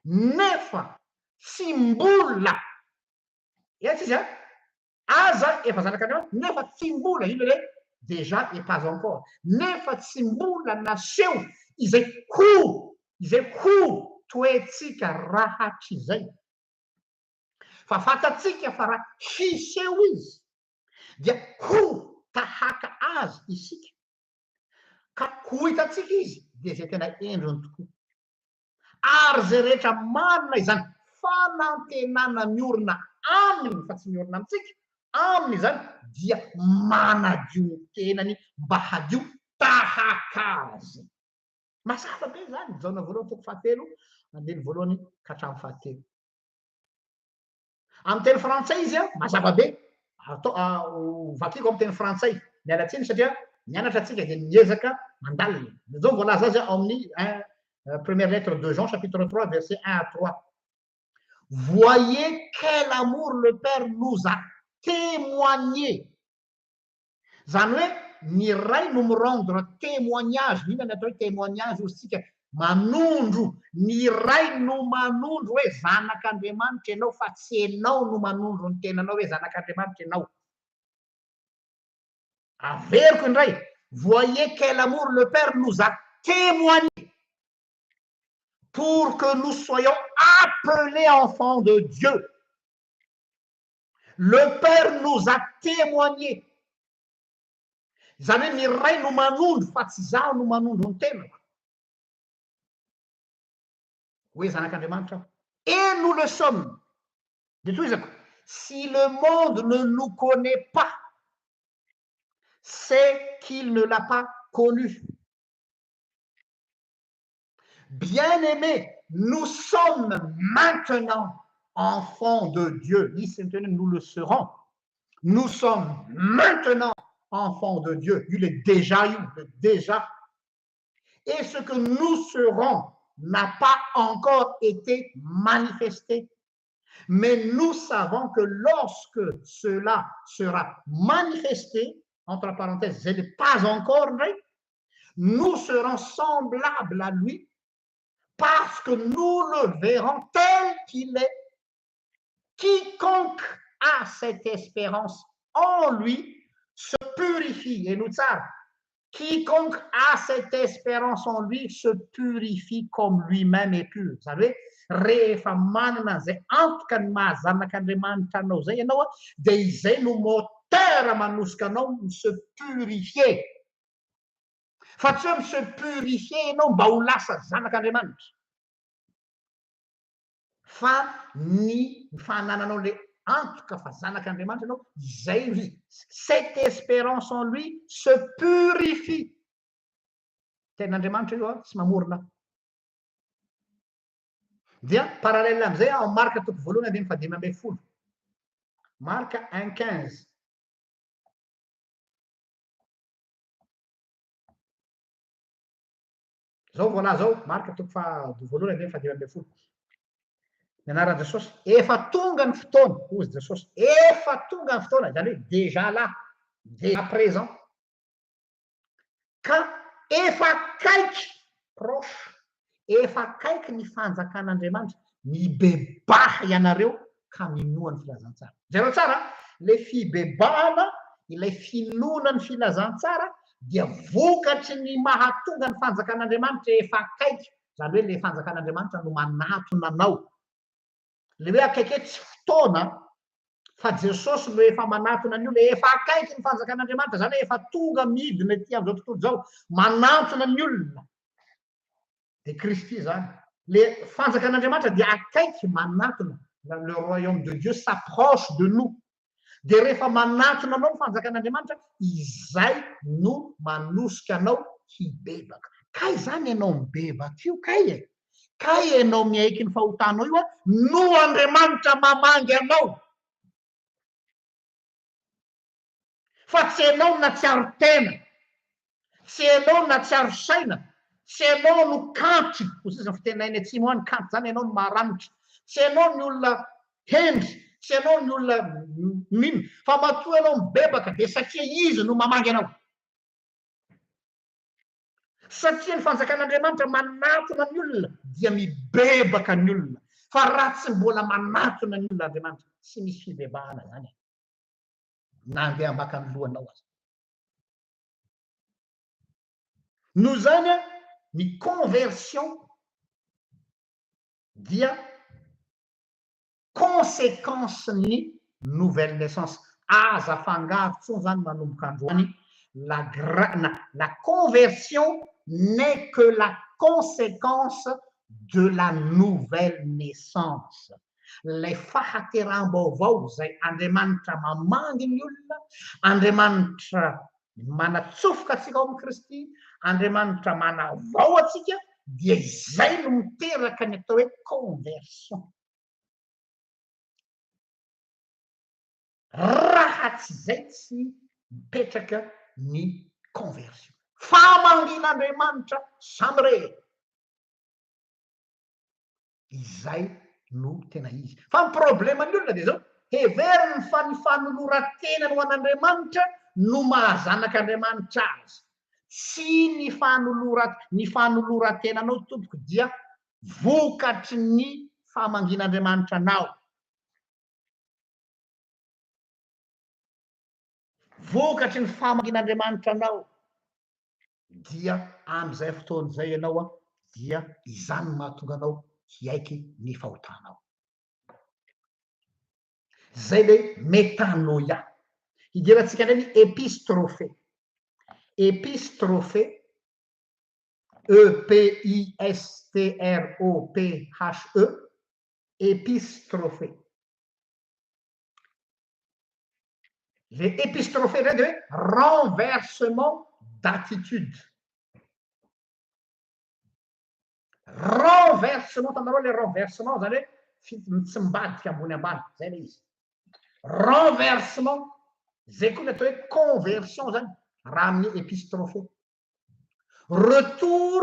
Nefa tsy mbola, eto izy aza efa zanak'Andriamanitra, nefa tsy mbola, ino le déjà et pas encore, nefa tsy mbola naseho izay ho toetsika rahatr'izay. Fa fatatsika fa raha hiseho izy dia ho tahaka azy isika, ka ho hitatsika izy dia zay tena endriny tokoa. Ary zay rehetra manana izany fanantenana miorina aminy fa tsy miorina amitsika aminy izany dia manadio ny tenany mba hadio tahaka azy. Mazava be zany jaona voalohany toko fahatelo andiny voalohany ka hatramin'ny fahatelo. Amin'ny teny frantsay izy mazava be vakiko amin'ny teny frantsay miala tsiny satria mianatra atsika dia miezaka mandalina. Zao voalaza azy ao amin'ny première lettre de Jean chapitre 3 verset 1 à 3. Voyez quel amour le Père nous a témoigné. Zany hoe ny ray no mirendre témoignage, inona atao hoe témoignage osika manondro, ny ray no manondro hoe zanak'Andriamanitra ianao fa tsy ianao no manondro ny tenanao hoe zanak'Andriamanitra ianao. Averiko indray, voyez quel amour le Père nous a témoigné pour que nous soyons appelés enfants de Dieu. Le Père nous a témoigné. Zany hoe ny ray no manondro fa tsy zaho no manondro ny tenako hoe zanak'Andriamanitra. Et nous le sommes. De tout ça, si le monde ne nous connaît pas, c'est qu'il ne l'a pas connu. Bien-aimés, nous sommes maintenant enfants de Dieu. Nous le serons. Nous sommes maintenant enfants de Dieu. Il est déjà eu, déjà. Et ce que nous serons n'a pas encore été manifesté. Mais nous savons que lorsque cela sera manifesté, entre parenthèses, ce n'est pas encore vrai, nous serons semblables à lui parce que nous le verrons tel qu'il est. Quiconque a cette espérance en lui se purifie. Et nous savons, quiconque a cette espérance en lui se purifie comme lui-même est pur. Vous savez, rehefa manana zay antoka ny mahazanak'Andriamanitra anao zay ianao dia izay no motera manosika anao se purifier. Fa tsy hoe se purifier ianao mba ho lasa zanak'Andriamanitra. Fa ny fanananao le antoka fa zanak'Andriamanitra ianao, zay cette espérance en lui se purifie. Ten'Andriamanitra io tsy mamorona. Dia parallèle amizay ao Marka toko voalohany andiny fadimy ambin'ny folo. Marka 1:15. Zao voala zao Marka toko voalohany andiny fadimy ambin'ny folo. Ny anaran'i Jesosy, efa tonga ny fotoana, hozy Jesosy, efa tonga ny fotoana, zany hoe déjà là, déjà présent. Ka efa akaiky, proche, efa akaiky ny fanjakan'Andriamanitra mibebaha ianareo ka minoa ny filazantsara. Zareo tsara, le fibebahana, ilay finoana ny filazantsara dia vokatry ny mahatonga ny fanjakan'Andriamanitra efa akaiky. Zany hoe le fanjakan'Andriamanitra no manatona anao. Le hoe akaiky tsy fotoana fa Jesosy no efa manatona an'io, le efa akaiky ny fanjakan'Andriamanitra, zany hoe efa tonga midina ety amin'izao tontolo zao, manatona ny olona. De Kristy zany. Le fanjakan'Andriamanitra dia akaiky manatona. Le royaume de Dieu s'approche de nous. De rehefa manatona anao ny fanjakan'Andriamanitra, izay no manosika anao hibebaka. Kay zany ianao mibebaka io, kay e. Kay ianao miaiky ny fahotanao io no Andriamanitra mamangy anao. Fa tsy ianao natsiaro tena, tsy ianao natsiaro saina, tsy ianao no kanto, ho sisa ny fitenainy atsimo any kanto zany ianao no maranitra, tsy ianao ny olona hendry, tsy ianao ny olona mino fa matoa ianao mibebaka dia satria izy no mamangy anao satria ny fanjakan'Andriamanitra manatona ny olona dia mibebaka ny olona fa raha tsy mbola manatona ny olona Andriamanitra tsy misy fibebahana zany na andeha ambaka ny lohanao azy noho zany ny conversion dia conséquence ny nouvelle naissance aza fangaro foana zany manomboka androany la conversion n'est que la conséquence de la nouvelle naissance le fahateram-baovao zay Andriamanitra mamangy ny olona Andriamanitra manatsofoka atsika ao amin'ny Kristy Andriamanitra manavao atsika dia izay no miteraka ny atao hoe conversion raha tsy zay tsy mipetraka ny conversion famangin'Andriamanitra samy rehetra izay no tena izy fa ny problema ny olona dia zao heveriny fa ny fanoloran-tena ho an'Andriamanitra no mahazanak'Andriamanitra azy sy ny fanoloran-tenanao tompoko dia vokatry ny famangin'Andriamanitra anao vokatry ny famangin'Andriamanitra anao dia amin'izay fotoan'izay ianao dia izany mahatonga anao hiaiky ny fahotanao zay le metanoia hidirantsika indray ny epistrophe EPISTROPHE epistrophe le epistrophe zay dia hoe renversement d'attitude renversement tanareo le renversement zany hoe tsy mibadika ambony ambany zay le izy renversement zay koa le atao hoe conversion zany raha amin'ny epistrophe retour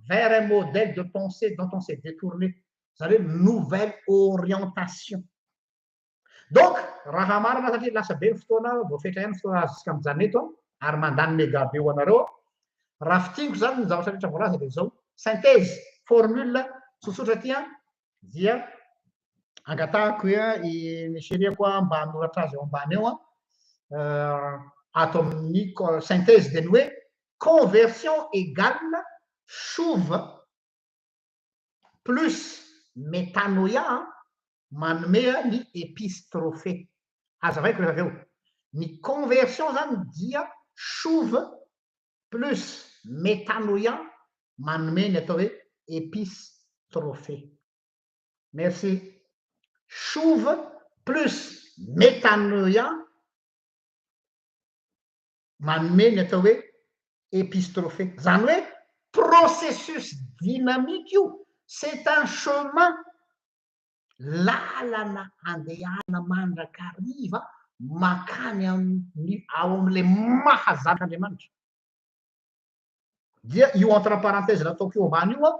vers un modèle de pensée dont on s'est détourné zany hoe nouvelle orientation donc raha marina satria lasa be ny fotoana voafetra ihany fotoana azontsika amin'izany eto ary mandany mega be ho anareo raha fitiniko zany ny zavatra rehetra voalaza dia zao synthèse formule tsotsotra ty dia angatahako ny seriako mba hanoratra azy eo ambany eo ato amin'ny synthèse dia ny hoe conversion égale chouve plus métanoia manome ny epistrophe azavaiko rehefa avy eo ny conversion zany dia chouve plus métanoia manome ny atao hoe epistrophe merci chouve plus métanoia manome ny atao hoe epistrophe zany hoe processus dynamique io c'est un chemin lalana andehana mandrakariva makany amin'ny ao amin'le mahazanak'Andriamanitra dia io entre parenthèse nataoko io ambany io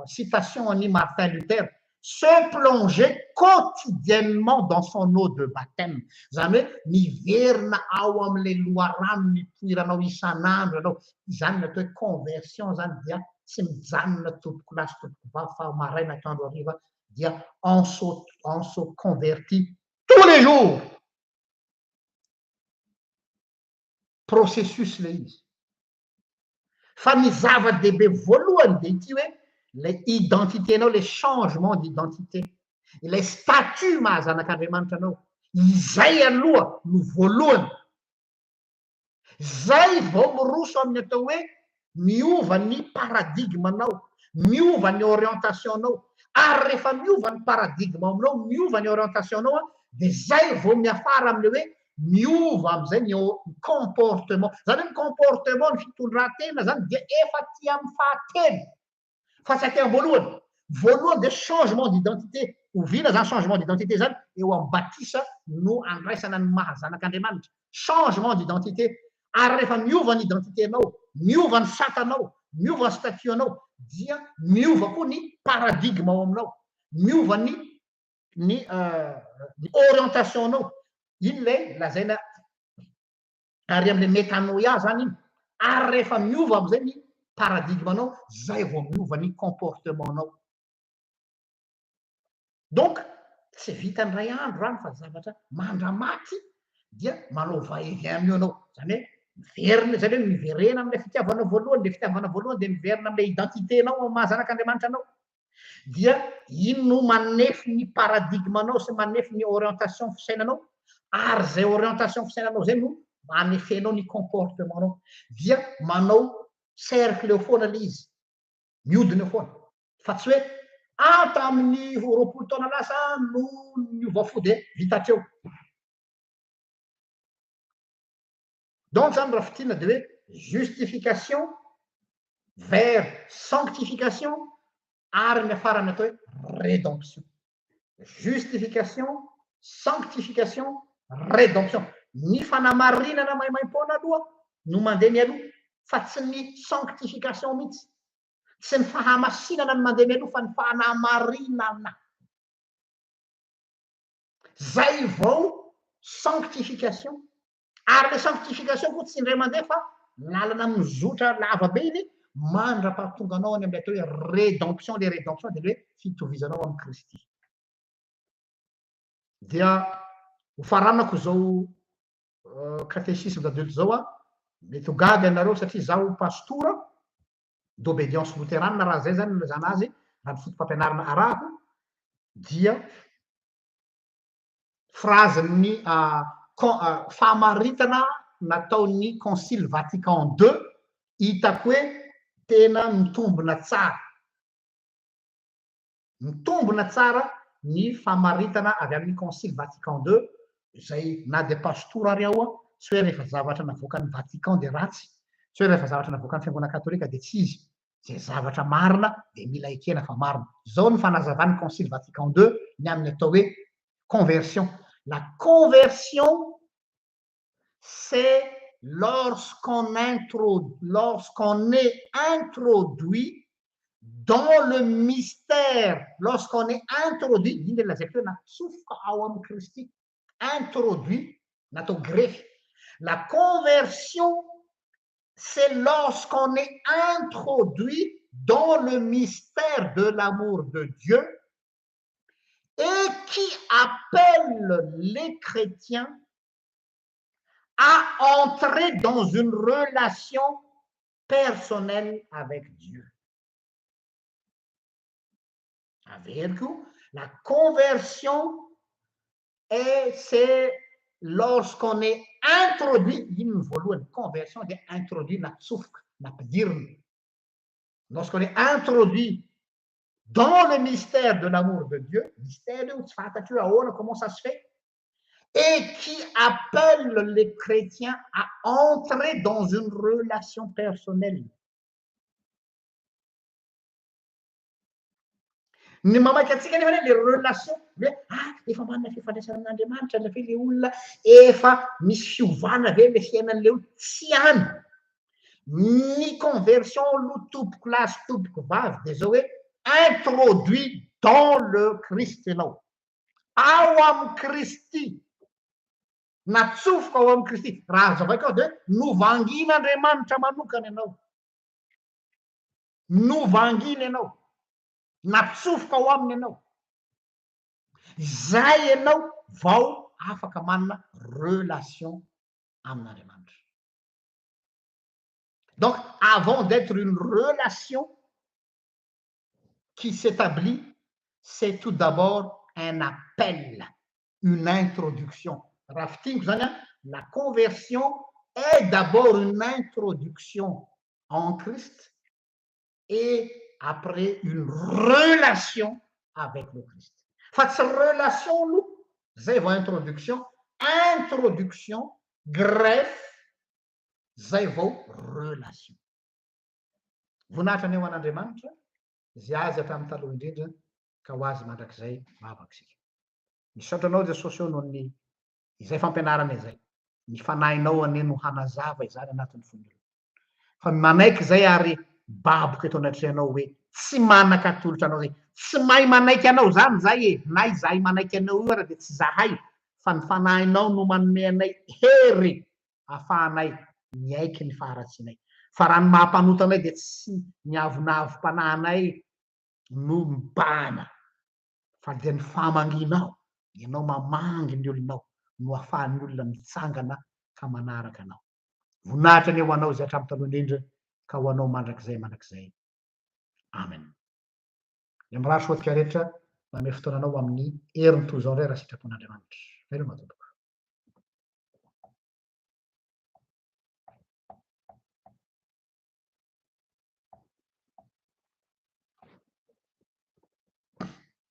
citation an'i Martin Luther se plonger quotidiennement dans son eau de baptême zany hoe miverina ao amin'le loharano mipoiranao isan'andro ianao izany natao hoe conversion zany dia tsy mijanona tompoko lasy tompoko vavy fa maraina atoandro hariva dia on se convertit tous les jours processus le izy fa ny zava-dehibe voalohany dia ity hoe le identiténao le changement d'identité le statut mahazanak'Andriamanitra anao izay aloha no voalohany zay vao miroso amin'ny atao hoe miova ny paradigme anao miova ny orientation anao ary rehefa miova ny paradigme aminao miova ny orientation anao dia zay vao miafara amin'le hoe miova amin'izay ny comportement zany hoe ny comportement ny fitondran-tena zany dia efa ty amin'ny fahatelo fa tsy atena voalohany dia changement d'identité oviana zany changement d'identité zany eo amin'ny batisa no andraisana ny mahazanak'Andriamanitra changement d'identité ary rehefa miova ny identité anao miova ny satanao miova ny statut anao dia miova koa ny paradigme ao aminao miova ny ny orientationnao iny lay lazaina ary am'le métanoia zany iny ary rehefa miova am'izay ny paradigmanao zay vao miova ny comportementnao donc tsy vitany ray andro rany fa zavatra mandramaty dia manao va-et-vient amin'io anao zany hoe miverina zany hoe miverena am'le fitiavanao voalohany de fitiavana voalohany de miverina am'le identiténao mahazanak'andriamanitra anao dia iny no manefy ny paradigmanao sy manefy ny orientation fisainanao ary zay orientation fisainanao zay no manefenao ny comportementnao dia manao cercle eo foana le izy miodina eo foana fa tsy hoe tamin'ny roapolo taona lasa no niova fo de vitatreo donc zany raha fitina de hoe justification vers sanctification ary ny afarany atao hoe rédemption justification sanctification rédemption ny fanamarinana maimaimpona aloha no mandeha mialoha fa tsy ny sanctification mihitsy tsy ny fahamasinana ny mandeha mialoha fa ny fanamarinana zay vao sanctification ary le sanctification koa tsy indray mandeha fa lalana mizotra lavabe iny mandra-pahatonga anao any am'le atao hoe rédemption le rédemption de le hoe fitovizanao amin'ny Kristy dia ho faranako zao catéchisme d'adulte zao a mety ho gaga anareo satria zaho pastora d'obédience luthérane raha zay zany nilazana azy raha ny fotom-pampianarana arahako dia phrase-ny fahamaritana nataon'ny concile Vatican II hitako hoe tena mitombona tsara ny fahamaritana avy amin'ny concile Vatican II zay na de pastora ary aho a tsy hoe rehefa zavatra navoakan'ny Vatican de ratsy tsy hoe rehefa zavatra navoakan'ny fiangonana katolika de tsy izy zay zavatra marina de mila ekena fa marina zao ny fanazavan'ny concile Vatican II ny amin'ny atao hoe conversion la conversion c'est lorsqu'on est introduit dans le mystère, lorsqu'on est introduit, introduit, la conversion, c'est lorsqu'on est introduit dans le mystère de l'amour de Dieu et qui appelle les chrétiens à entrer dans une relation personnelle avec Dieu. La conversion, c'est lorsqu'on est introduit, une conversion est introduit, lorsqu'on est introduit dans le mystère de l'amour de Dieu, mystère comment ça se fait, et qui appelle les chrétiens à entrer dans une relation personnelle. Ny mamakiatsika nefa les relations efa manana fifandraisana amin'Andriamanitra le le olona efa misy fiovana ve le fiainan'le olo tsy any ny conversion lo tompoko lahy sy tompoko vavy de zao hoe introduit dans le Christ ianao ao amin'ny Kristy natsofoka ao amin'ny Kristy raha zavaika de novangin'Andriamanitra manokana ianao novangina ianao natsofoka ao aminy ianao zay ianao vao afaka manana relation amin'Andriamanitra. Donc avant d'être une relation qui s'établit, c'est tout d'abord un appel, une introduction. La conversion est d'abord une introduction en Christ et après une relation avec le Christ. Cette relation, nous, c'est votre introduction, greffe, c'est votre relation. Vous n'avez pas de demande, ziazy tamin'ny taloha indrindra ka ho azy mandrakizay mavaksika misotranao de sosio noho ny izay fampianarana izay ny fanahinao ane no hanazava izany anatin'ny fonolo fa manaiky zay ary baboka eto anatrehanao hoe tsy manan-katolotra anao zay tsy mahay manaiky anao zany zay e na izahay manaiky anao io ara de tsy zahay fa ny fanahinao no manome anay hery ahafahanay miaiky ny faharatsinay fa raha ny mahampanota anay de tsy niavonavom-panahinay no mibahana fa de ny famanginao ianao mamangy ny olonao no ahafahan'ny olona mitsangana ka manaraka anao voninahitra ny ho anao zay hatramin'ny taloha indrindra ka ho anao mandrakizay amen ny mirary soatika rehetra manome fotoananao amin'ny heriny toy zao ndray raha sitrapon'Andriamanitra. Hainao matomboko.